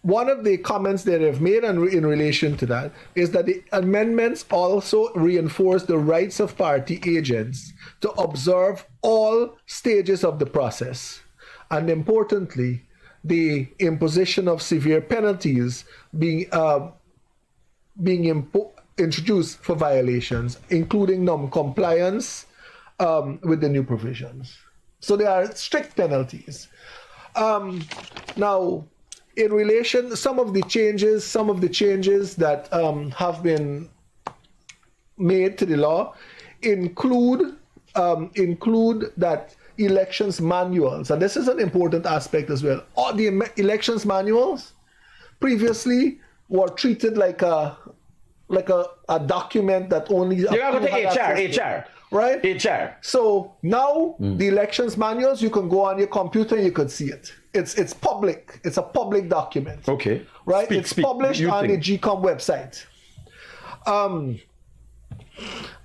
one of the comments that they've made in relation to that is that the amendments also reinforce the rights of party agents to observe all stages of the process. And importantly, the imposition of severe penalties being introduced for violations, including non-compliance with the new provisions. So there are strict penalties. Now, in relation, some of the changes that have been made to the law include that elections manuals, and this is an important aspect as well. All the elections manuals previously were treated like a document that only you gotta go to HR. Right? HR. So now the elections manuals, you can go on your computer and you can see it. It's public. It's a public document. Okay. Right? It's published on the GCOM website.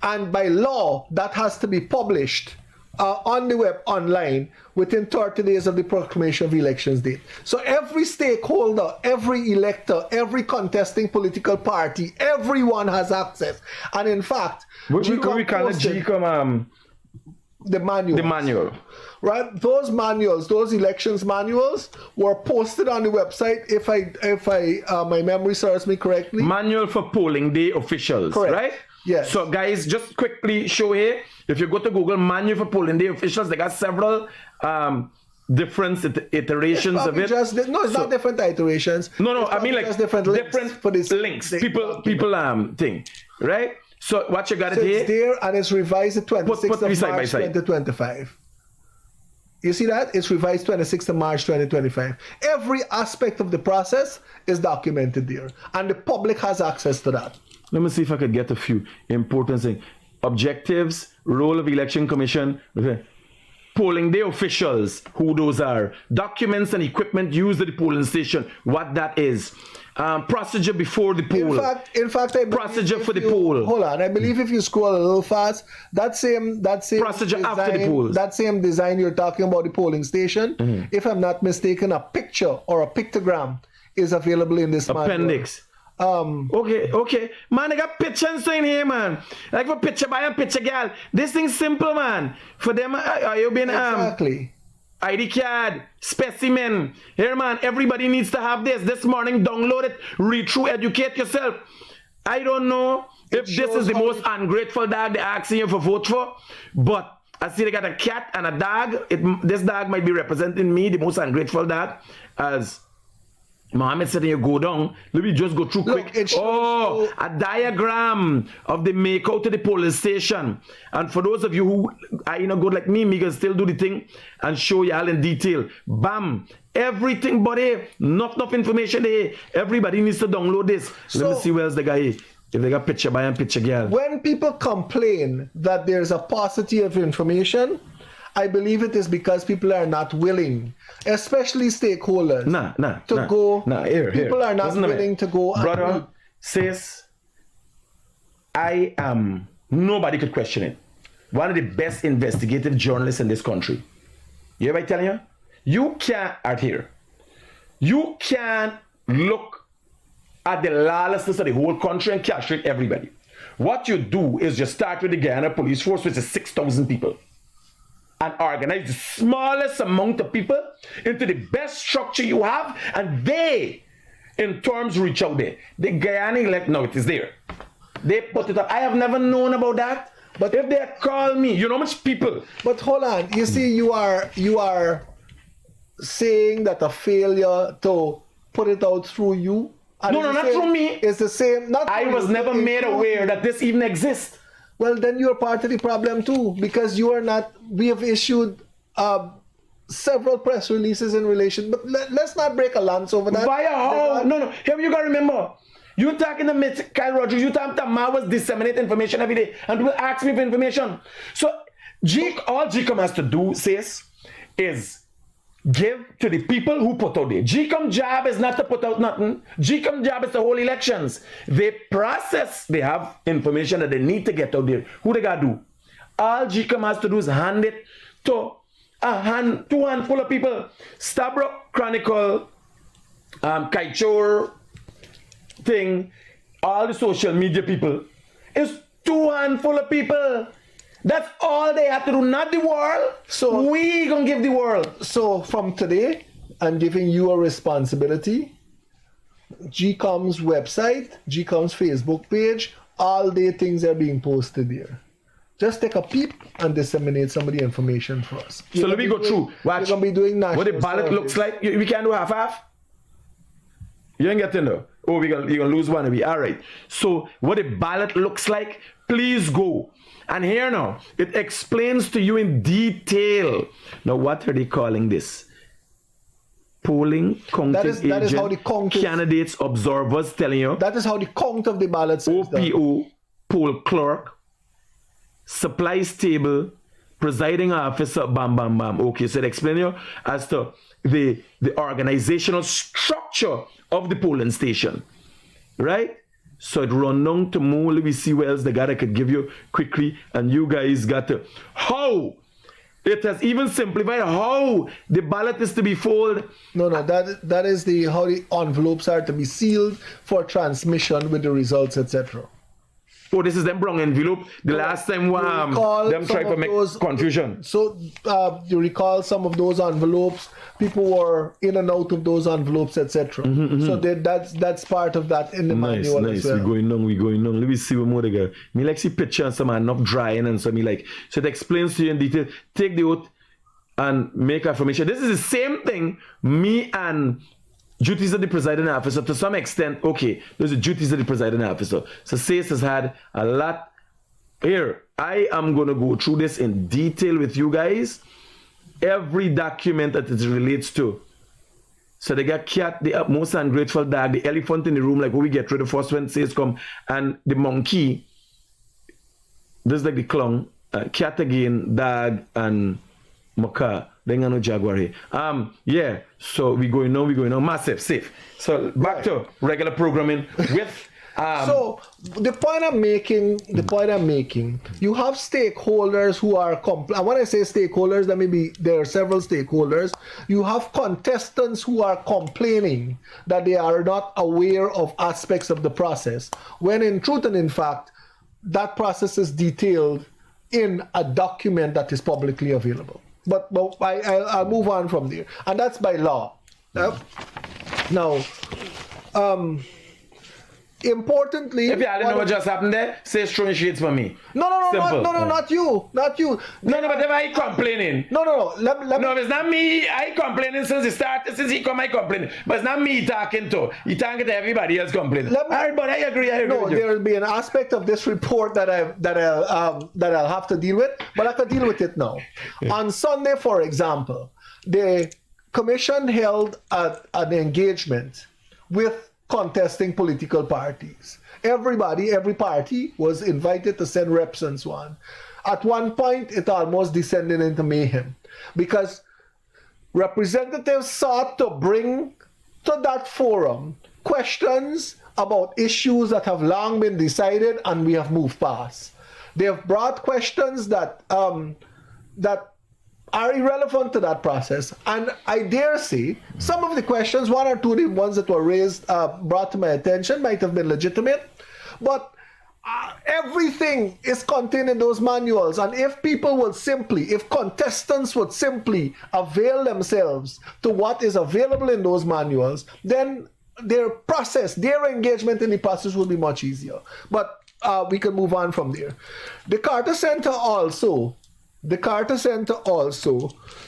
And by law, that has to be published on the web online within 30 days of the proclamation of elections date. So every stakeholder, every elector, every contesting political party, everyone has access. And in fact, we call it GCOM, the manual. The manual. Right? Those manuals, those elections manuals were posted on the website, if I my memory serves me correctly. Manual for polling day officials, correct. Right? Yes. So guys, just quickly show here, if you go to Google, manual for polling day officials, they got several different iterations of it. It's not different iterations. No, I mean like just different links for this links. People thing, right? So what you got so it here? It's there and it's revised the 26th put of side by March side. 2025. You see that? It's revised 26th of March 2025. Every aspect of the process is documented there, and the public has access to that. Let me see if I could get a few important things. Objectives, role of election commission, okay. Polling day officials, who those are, documents and equipment used at the polling station, what that is, procedure before the poll. In fact, I believe procedure for the you, poll. Hold on, I believe if you scroll a little fast, that same procedure design, after the polls. that same design you're talking about, the polling station. If I'm not mistaken, a picture or a pictogram is available in this appendix. Okay. Man, I got pictures in here, man. Like for picture by a picture girl. This thing's simple, man. For them, are you being exactly. ID card, specimen. Here, man, everybody needs to have this. This morning, download it, read through, educate yourself. I don't know if this is the most ungrateful dog they're asking you for vote for, but I see they got a cat and a dog. This dog might be representing me, the most ungrateful dog, as Mohammed said, you go down. Let me just go through quick. A diagram of the make out to the polling station. And for those of you who are good like me can still do the thing and show y'all in detail. Bam. Everything, buddy. Enough information there. Everybody needs to download this. Let me see where else the guy is. If they got picture by and picture girl. When people complain that there's a paucity of information, I believe it is because people are not willing, especially stakeholders, People are not willing to go. Brother, sis, nobody could question it. One of the best investigative journalists in this country. You hear what I'm telling you? You can't, out here, you can't look at the lawlessness of the whole country and castrate everybody. What you do is you start with the Guyana police force, which is 6,000 people, and organize the smallest amount of people into the best structure you have, and they, in terms, reach out there. The Guyana elect, no, it is there. They put it up. I have never known about that, but if they call me, you know how much people. But hold on, you see, you are saying that a failure to put it out through you. No, not through me. It's the same. I was never made aware that this even exists. Well, then you're part of the problem too, because you are not. We have issued several press releases in relation, but let's not break a lance over that. Via how? No. Here you gotta remember. You talking to Kyle Rogers, you talking to Marwas disseminate information every day, and people ask me for information. So all GCOM has to do, sis, is give to the people who put out there. GCOM job is not to put out nothing. GCOM job is to hold elections. They process, they have information that they need to get out there. Who they gotta do? All GCOM has to do is hand it to two handful of people. Stabrook Chronicle, Kaichor thing, all the social media people. It's two handful of people. That's all they have to do, not the world. So we gonna give the world. So from today, I'm giving you a responsibility. GCOM's website, GCOM's Facebook page, all the things are being posted there. Just take a peep and disseminate some of the information for us. So let me go through. Watch. You're gonna be doing what the ballot looks like. We can't do half. You ain't getting though. Oh, you're gonna lose one of you. All right. So what the ballot looks like, please go. And here now, it explains to you in detail. Now, what are they calling this? Polling, counting that is how the count candidates, observers telling you. That is how the count of the ballots is done. OPO, poll clerk, supplies table, presiding officer, bam. Okay, so it explains you as to the organizational structure of the polling station, right? So it run down to more. Let me see where else the guy that could give you quickly, and you guys got to how it has even simplified how the ballot is to be folded. No, that is how the envelopes are to be sealed for transmission with the results, etc. Oh, this is them brown envelope. The last time them tried to make confusion. So you recall some of those envelopes, people were in and out of those envelopes, etc. So that's part of that in the manual. Nice. As well. We going on. Let me see what more they got. Me like see pictures, some are not drying, and so me like, so it explains to you in detail. Take the oath. and make affirmation. This is the same thing me and duties of the presiding officer, to some extent, okay, those are duties of the presiding officer. So SACE has had a lot. Here, I am going to go through this in detail with you guys. Every document that it relates to. So they got cat, the most ungrateful dog, the elephant in the room, like what we get rid of first when SACE come, and the monkey. This is like the clown, cat again, dog, and macaw. Then no jaguar here. Yeah. So we going on massive, safe. So back to regular programming with. So the point I'm making, you have stakeholders who are and when I say stakeholders, there are several stakeholders. You have contestants who are complaining that they are not aware of aspects of the process, when in truth and in fact, that process is detailed in a document that is publicly available. But I'll move on from there, and that's by law. Now, importantly, if you don't know what just happened there, say throwing shades for me. No, not you. But if I complaining. No. No, it's not me. I complaining since he come, I complaining. But it's not me talking to. He talking to everybody else complaining. But I agree. No, there will be an aspect of this report that I'll have to deal with, but I can deal with it now. Yeah. On Sunday, for example, the commission held an engagement with contesting political parties. Every party was invited to send reps and so on. At one point, it almost descended into mayhem because representatives sought to bring to that forum questions about issues that have long been decided and we have moved past. They have brought questions that are irrelevant to that process. And I dare say some of the questions, one or two of the ones that were raised, brought to my attention, might have been legitimate, but everything is contained in those manuals. And if contestants would simply avail themselves to what is available in those manuals, then their engagement in the process would be much easier. But we can move on from there. The Carter Centre also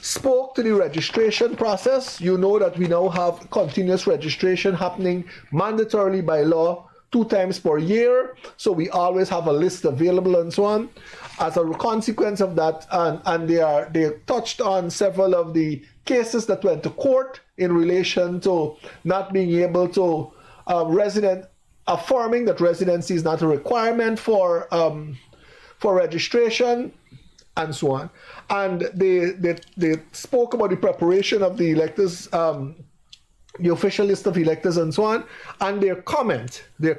spoke to the registration process. You know that we now have continuous registration happening mandatorily by law 2 times per year. So we always have a list available and so on. As a consequence of that, and they touched on several of the cases that went to court in relation to not being able to affirming that residency is not a requirement for registration, and so on. And they spoke about the preparation of the electors, the official list of electors and so on. And their comment, there's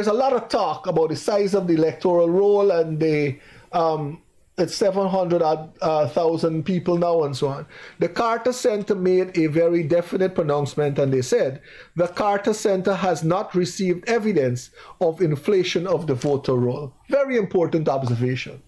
a lot of talk about the size of the electoral roll, and it's 700,000 people now and so on. The Carter Centre made a very definite pronouncement, and they said the Carter Centre has not received evidence of inflation of the voter roll. Very important observation.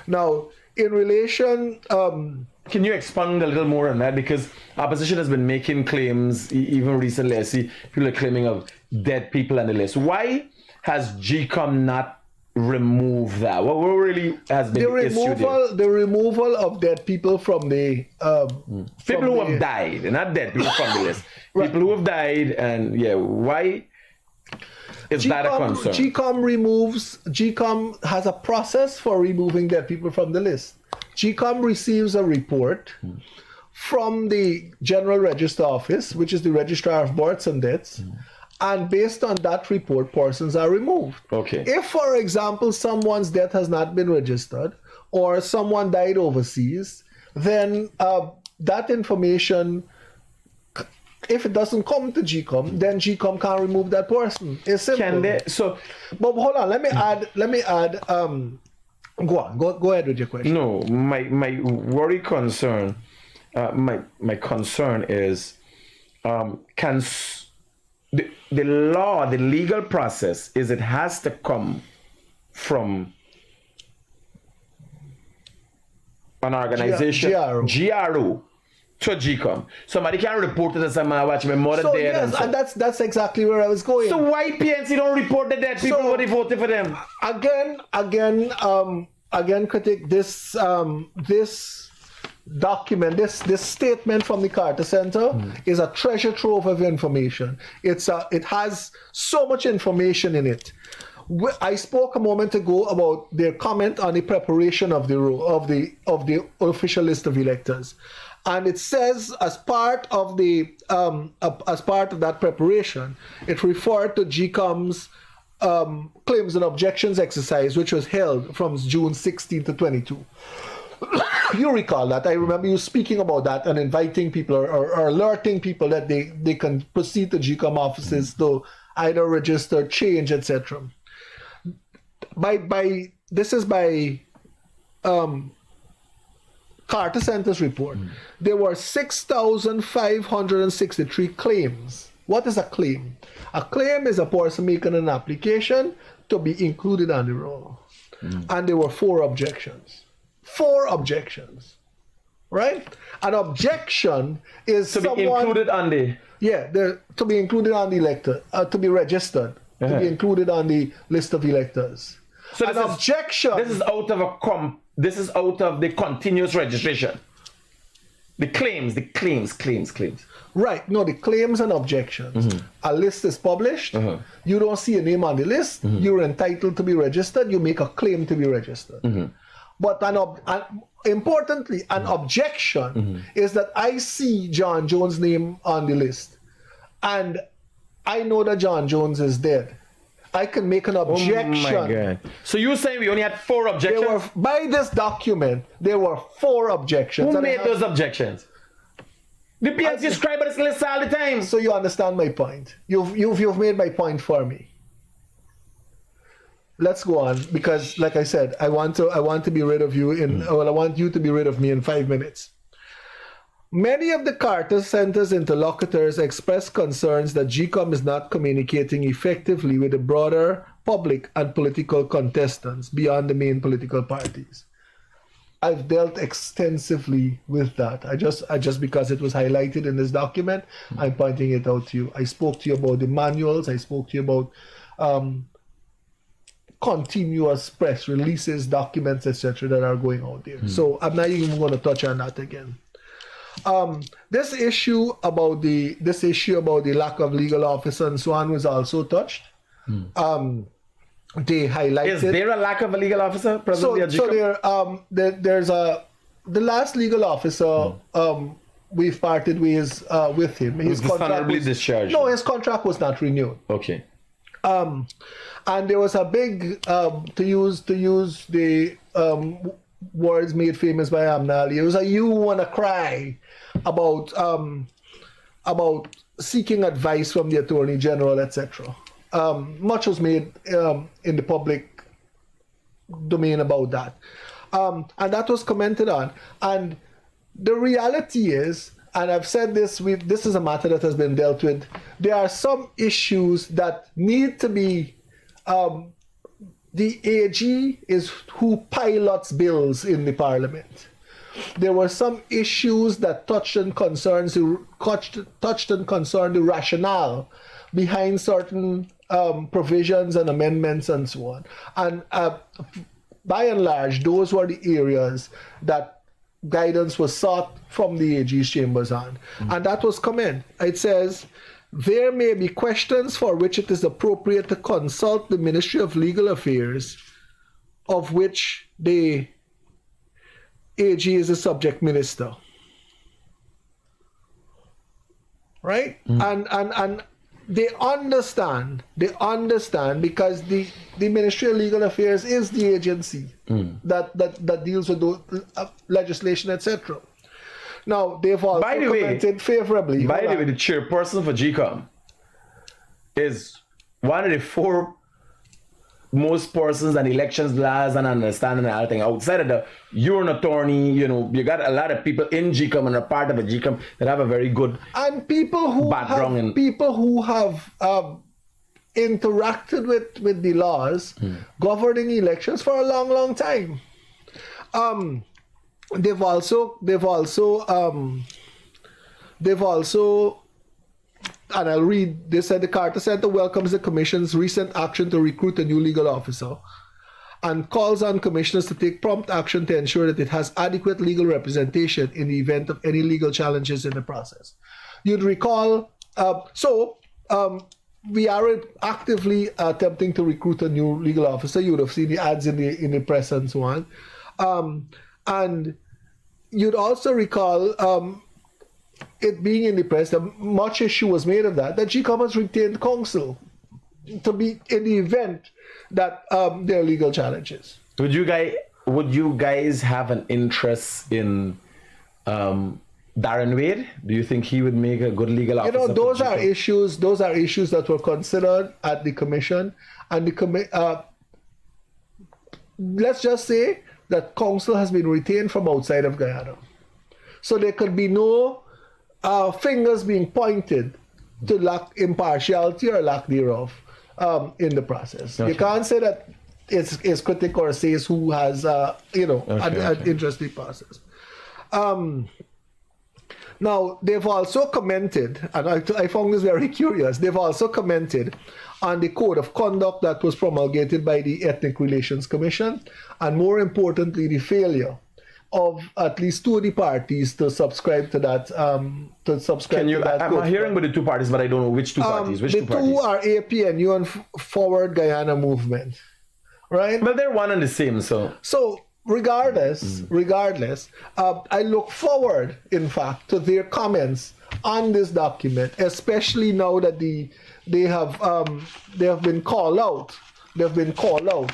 Now, in relation, can you expand a little more on that? Because opposition has been making claims, even recently. I see people are claiming of dead people on the list. Why has GCOM not remove that? What really has been the removal of dead people from the people who have died, not dead people from the list. Right. People who have died, and why is that a concern? GCOM has a process for removing dead people from the list. GCOM receives a report from the General Register Office, which is the Registrar of Births and Deaths. And based on that report, persons are removed. Okay. If, for example, someone's death has not been registered or someone died overseas, then that information, if it doesn't come to GCOM, then GCOM can't remove that person. It's simple. Can they? But hold on. Let me add. Go on. Go ahead with your question. No, my worry concern, my concern is, the law, the legal process is it has to come from an organization, GRO, to GCOM. Somebody can report it as a man watch my mother So dead. yes, and that's exactly where I was going. So why PNC don't report the dead people when they voted for them? Again, critic, this document, this statement from the Carter Center is a treasure trove of information. It has so much information in it. I spoke a moment ago about their comment on the preparation of the official list of electors, and it says as part of that preparation, it referred to GCOM's claims and objections exercise, which was held from June 16 to 22. You recall that. I remember you speaking about that and inviting people or alerting people that they can proceed to GCOM offices to either register, change, etc. This is by Carter Center's report. There were 6,563 claims. What is a claim? A claim is a person making an application to be included on the roll. And there were 4 objections. 4 objections. Right? An objection is To be included on the... Yeah, to be included on the elector, to be registered, to be included on the list of electors. So an objection. This is out of the continuous registration. The claims. Right. No, the claims and objections. A list is published. You don't see a name on the list. You're entitled to be registered. You make a claim to be registered. But importantly, an objection is that I see John Jones' name on the list, and I know that John Jones is dead. I can make an objection. Oh my God. So you're saying we only had 4 objections? By this document, there were 4 objections. Who made those objections? The PNC scribe this list all the time. So you understand my point. You've made my point for me. Let's go on, because like I said, I want to be rid of you I want you to be rid of me in 5 minutes. Many of the Carter Center's interlocutors expressed concerns that GCOM is not communicating effectively with the broader public and political contestants beyond the main political parties. I've dealt extensively with that. I just because it was highlighted in this document, I'm pointing it out to you. I spoke to you about the manuals. I spoke to you about continuous press releases, documents, etc. that are going out there. So I'm not even going to touch on that again. This issue about the lack of legal officer and so on was also touched. They highlighted. Is there a lack of a legal officer? There's the last legal officer. We've parted ways with him. His contract was discharged. No, his contract was not renewed. Okay. And there was a big to use the words made famous by Amnali. It was a hue and a cry about seeking advice from the Attorney General, etc. Much was made in the public domain about that, and that was commented on. And the reality is, and I've said this, this is a matter that has been dealt with. There are some issues that need to be. The AG is who pilots bills in the Parliament. There were some issues that touched and concerned the rationale behind certain provisions and amendments and so on. And by and large, those were the areas that guidance was sought from the AG's chambers on. And that was comment. It says, there may be questions for which it is appropriate to consult the Ministry of Legal Affairs, of which the AG is the subject minister. Right? And they understand because the Ministry of Legal Affairs is the agency that deals with those, legislation, etc. Now, they've also commented favorably. By the way, the chairperson for GCOM is one of the 4 most persons and elections laws and understanding and everything. Outside of you're an attorney, you got a lot of people in GCOM and a part of a GCOM that have a very good people who background. People who have interacted with the laws governing elections for a long, long time. They've also They've also, and I'll read, they said the Carter Center welcomes the Commission's recent action to recruit a new legal officer and calls on commissioners to take prompt action to ensure that it has adequate legal representation in the event of any legal challenges in the process. You'd recall, we are actively attempting to recruit a new legal officer. You would have seen the ads in the press and so on. And you'd also recall it being in the press that much issue was made of that GCOM has retained counsel to be in the event that there are legal challenges. Would you guys have an interest in Darren Wade? Do you think he would make a good legal officer? Those are issues that were considered at the commission, and let's just say that counsel has been retained from outside of Guyana, so there could be no fingers being pointed to lack impartiality or lack thereof in the process. Okay. You can't say that it's Critic or says who has an interesting process. Now, they've also commented, and I found this very curious, they've also commented on the code of conduct that was promulgated by the Ethnic Relations Commission, and more importantly, the failure of at least two of the parties to subscribe to that. I'm hearing with the two parties, but I don't know which two parties. The two are APNU and Forward Guyana Movement, right? But they're one and the same, so. Regardless, I look forward, in fact, to their comments on this document, especially now that they have been called out. They've been called out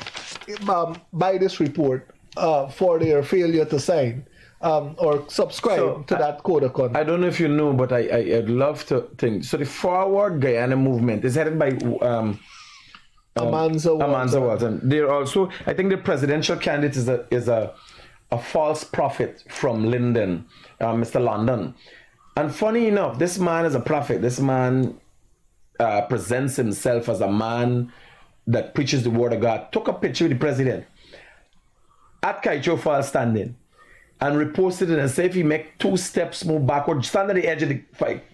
by this report for their failure to sign or subscribe to that code of conduct. I don't know if you know, but I'd love to think. So the Forward Guyana Movement is headed by Amanza Walton. They're also, I think, the presidential candidate is a false prophet from Linden, Mr. London. And funny enough, this man is a prophet. This man presents himself as a man that preaches the word of God. Took a picture with the president at Kaicho Falls standing and reposted it and said if he make 2 steps more backward, stand at the edge of the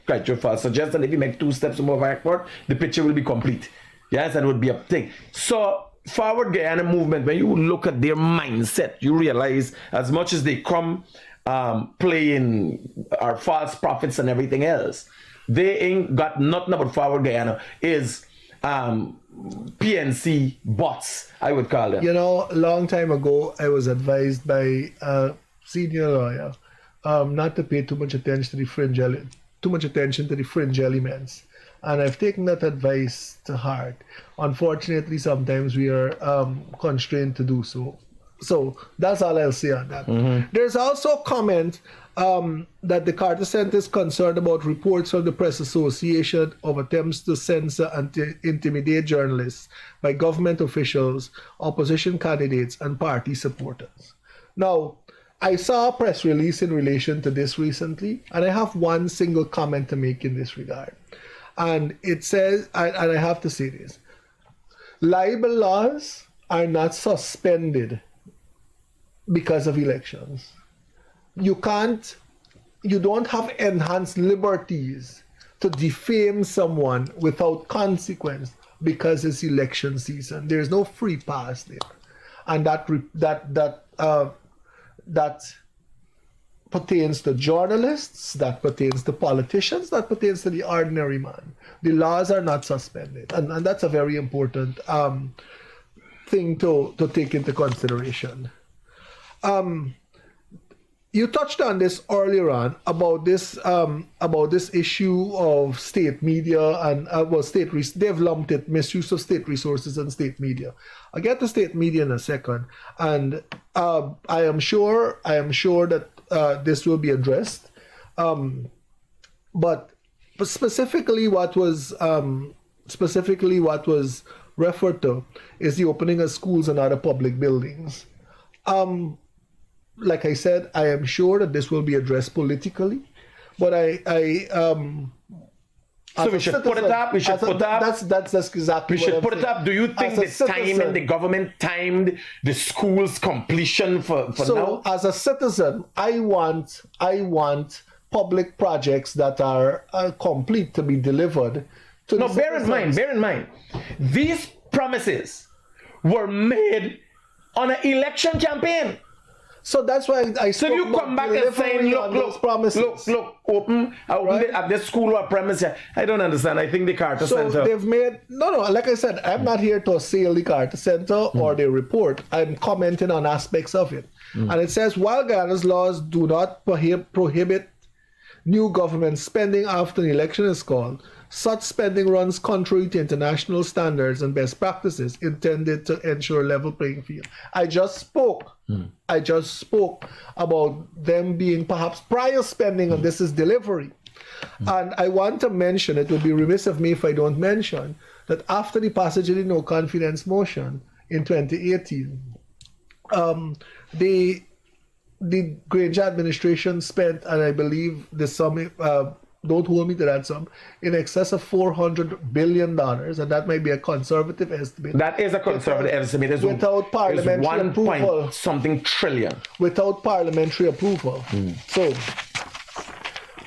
Kaicho Falls, suggest that if he make 2 steps more backward, the picture will be complete. Yes, that would be a thing. So, Forward Guyana Movement, when you look at their mindset, you realize as much as they come playing our false prophets and everything else, they ain't got nothing about Forward Guyana. Is PNC bots, I would call them. A long time ago, I was advised by a senior lawyer not to pay too much attention to the fringe elements. And I've taken that advice to heart. Unfortunately, sometimes we are constrained to do so. So that's all I'll say on that. Mm-hmm. There's also a comment that the Carter Center is concerned about reports from the Press Association of attempts to censor and to intimidate journalists by government officials, opposition candidates, and party supporters. Now, I saw a press release in relation to this recently, and I have one single comment to make in this regard. And it says, and I have to say this, libel laws are not suspended because of elections. You don't have enhanced liberties to defame someone without consequence because it's election season. There's no free pass there. And that pertains to journalists, that pertains to politicians, that pertains to the ordinary man. The laws are not suspended. And that's a very important thing to take into consideration. You touched on this earlier on about this issue of state media and they've lumped it, misuse of state resources and state media. I'll get to state media in a second, and I am sure that this will be addressed. But specifically, what was referred to is the opening of schools and other public buildings. Like I said, I am sure that this will be addressed politically, but so we should put it up. That's exactly. We should put it up. Do you think the government timed the school's completion for now? So, as a citizen, I want public projects that are complete to be delivered. To No, bear in mind, these promises were made on an election campaign. So that's why I So you come back and saying, look, open Right. at this school or premise here. I don't understand. I think the Carter So Center. they've made like I said, I'm not here to assail the Carter Center or their report. I'm commenting on aspects of it. And it says, while Ghana's laws do not prohibit new government spending after an election is called, such spending runs contrary to international standards and best practices intended to ensure level playing field. I just spoke about them being perhaps prior spending, and this is delivery. And I want to mention, it would be remiss of me if I don't mention, that after the passage of the no confidence motion in 2018, the Granger administration spent, and I believe the sum, don't hold me to that sum, in excess of $400 billion, and that might be a conservative estimate. That is a conservative estimate. It's without parliamentary 1 approval. point something trillion. Without parliamentary approval. So,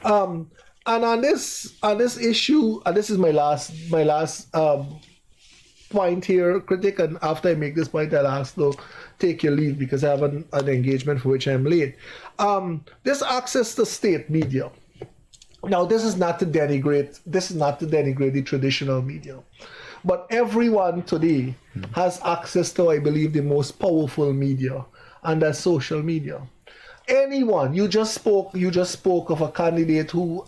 and on this issue, and this is my last point here, Critic, and after I make this point, I'll ask to take your leave because I have an engagement for which I'm late. This access to state media. Now, this is not to denigrate the traditional media, but everyone today has access to, I believe, the most powerful media, and that's social media. Anyone, you just spoke of a candidate who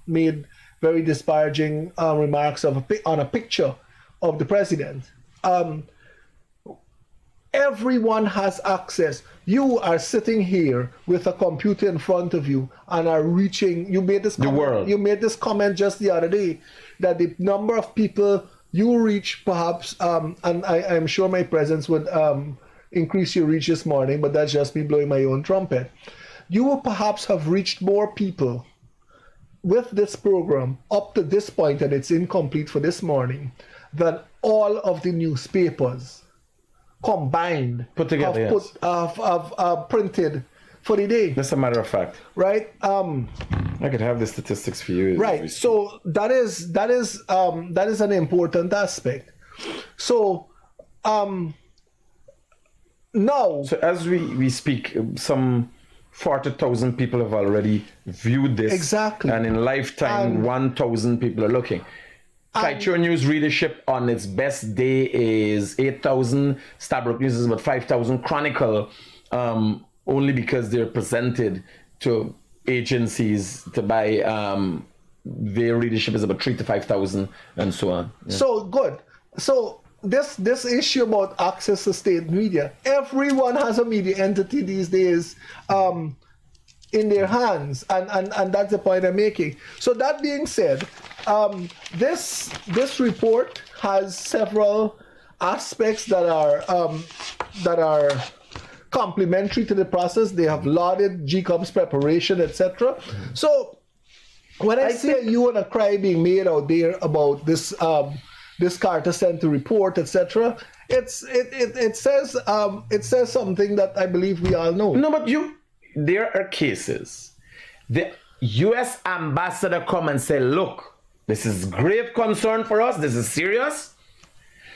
made very disparaging remarks on a picture of the president. Everyone has access. You are sitting here with a computer in front of you and are reaching. You made this comment, world. You made this comment just the other day that the number of people you reach, perhaps, and I'm sure my presence would increase your reach this morning, but that's just me blowing my own trumpet. You will perhaps have reached more people with this program up to this point, and it's incomplete for this morning, than all of the newspapers combined Put together, have printed for the day. That's a matter of fact. Right? I could have the statistics for you. Right. So that is an important aspect. So now. So as we speak, some 40,000 people have already viewed this. Exactly. And in lifetime, 1,000 people are looking. Kaituo News readership on its best day is 8,000. Stabrook News is about 5,000. Chronicle, only because they're presented to agencies to buy, their readership is about 3,000 to 5,000 and so on. Yeah. So good. So this issue about access to state media, everyone has a media entity these days in their hands, and that's the point I'm making. So that being said, this report has several aspects that are complementary to the process. They have lauded GCOM's preparation, etc. So when I see you and a cry being made out there about this this Carter Center report, etc., it says something that I believe we all know. No, but there are cases. The U.S. ambassador come and say, look, this is grave concern for us. This is serious.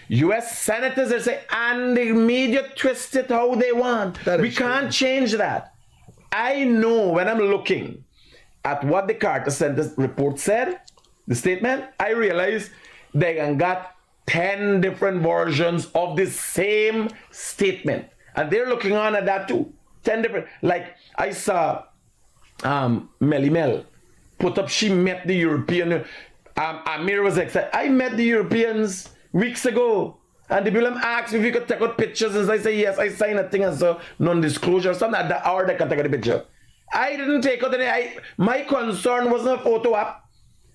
U.S. senators, they say, and the media twist it how they want. We can't change that. I know when I'm looking at what the Carter Center report said, the statement, I realize they got 10 different versions of the same statement. And they're looking on at that too. 10 different, like I saw Melly Mel put up, she met the European, Amir was excited. I met the Europeans weeks ago, and the people asked me if you could take out pictures, and I say yes, I signed a thing as a non-disclosure, something at the hour they can take out the picture. I didn't take out any, my concern wasn't a photo op.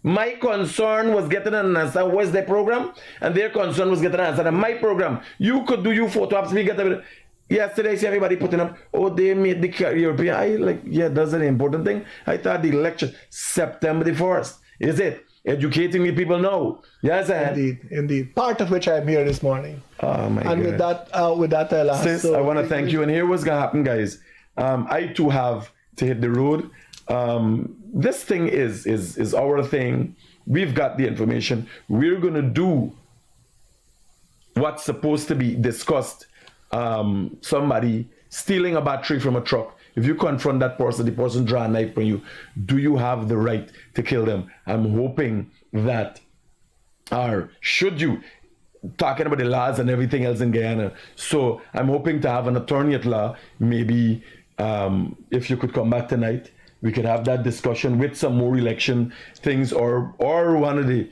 My concern was getting an answer, what's their program? And their concern was getting an answer. And my program, you could do your photo ops, we get a yesterday, I see everybody putting up, oh, they made the European. I like, yeah, that's an important thing. I thought the election, September the 1st. Is it? Educating the people now. Yes, Indeed. Part of which I'm here this morning. Oh, my God. And with that, I'll ask. Sis, I want to thank you. And here what's going to happen, guys. I too have to hit the road. this thing is our thing. We've got the information. We're going to do what's supposed to be discussed. Somebody stealing a battery from a truck. If you confront that person, the person draw a knife from you, do you have the right to kill them? I'm hoping that, or should you, talking about the laws and everything else in Guyana. So I'm hoping to have an attorney at law. Maybe if you could come back tonight, we could have that discussion with some more election things, or one of the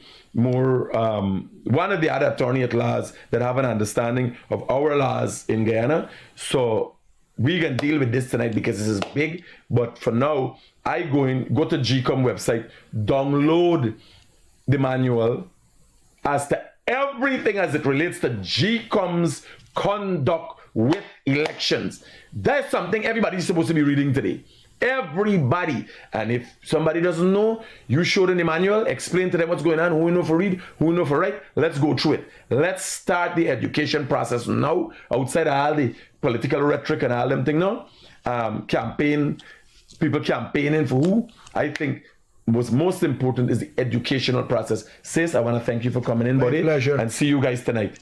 other attorney at laws that have an understanding of our laws in Guyana. So we can deal with this tonight because this is big. But for now, go to GCOM website, download the manual as to everything as it relates to GCOM's conduct with elections. That's something everybody's supposed to be reading today. Everybody. And if somebody doesn't know, you show them the manual, explain to them what's going on, who you know for read, who you know for write. Let's go through it. Let's start the education process now, outside of all the political rhetoric and all them thing now. People campaigning for who. I think what's most important is the educational process. Sis, I want to thank you for coming in, buddy. My pleasure. And see you guys tonight.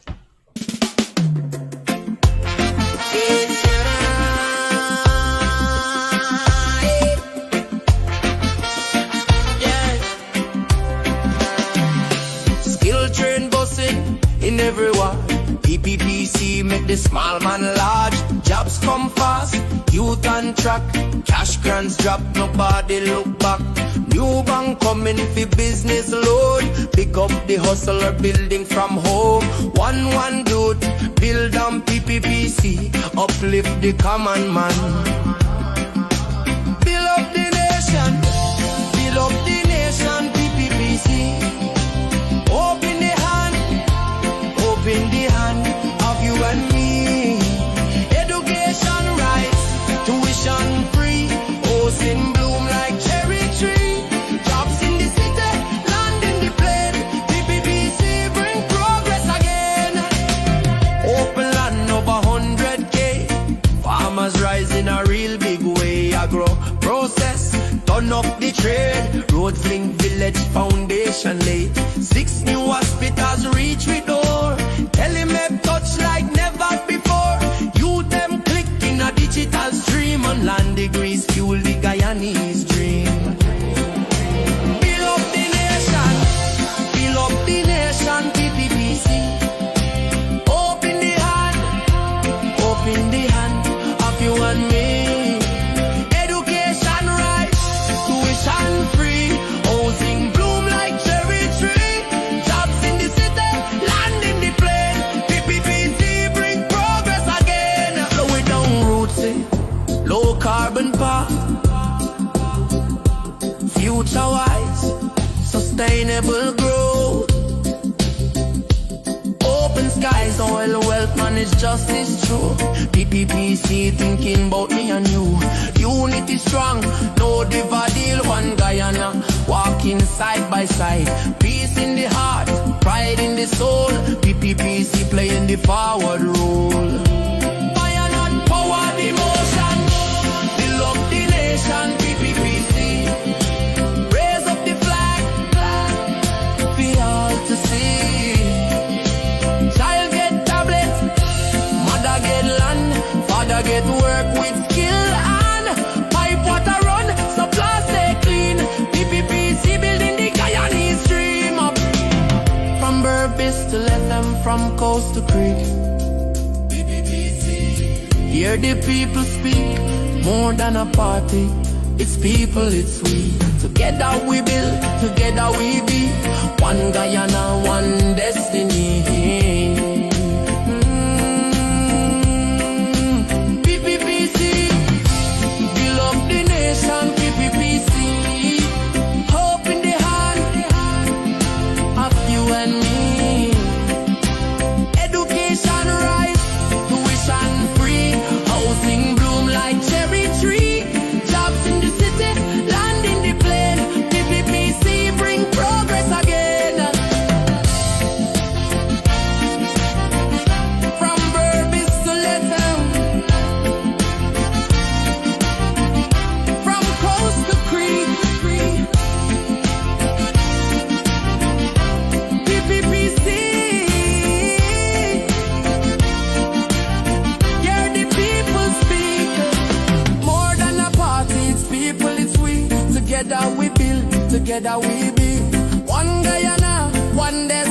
In everyone, PPPC make the small man large. Jobs come fast, youth on track. Cash grants drop, nobody look back. New bank coming for business loan. Pick up the hustler building from home. One youth, build on PPPC. Uplift the common man. Build up the nation. Build up the nation, PPPC. Open the in the hand of you and me. Education rights, tuition free, housing bloom like cherry tree. Jobs in the city, land in the plain. PPPC bring progress again. Open land over 100K. Farmers rise in a real big way. Agro process, turn up the trade. Roads link village foundation laid. 6 new hospitals reach with door. Telemap touch like never before. You them click in a digital stream. On land degrees fuel the Guyanese dream. Build up the nation. Build up the nation, PPPC. Open the hand of you and me. Education right, tuition free, housing bloom like cherry tree. Jobs in the city, land in the plain. PPPC bring progress again. Slow it down roots, low carbon path. Future wise, sustainable growth. Open skies, oil wealth, manage justice true. PPPC thinking about me and you. Unity strong, no divide deal. One Guyana, walking side by side. Peace in the heart, pride in the soul. PPPC playing the forward role. Fire not power the motion. Build up the nation, PPPC. Raise up the flag, for all to see. Child get tablets, mother get land, father get work with skill and pipe water run, supply stay clean. PPPC building the Guyanese dream up. From Burbis to Lethem, from coast to creek. PPPC. Hear the people speak, more than a party. It's people, it's we. Together we build, together we be. One Guyana, one destiny. PPPC, build up the nation. PPPC, hope in the hand of you and me. Education rise, tuition free, housing bloom like cherry tree. Jobs in the city, land in the plain. PPPC bring progress again. Together we build, together we be. One Guyana, one destiny.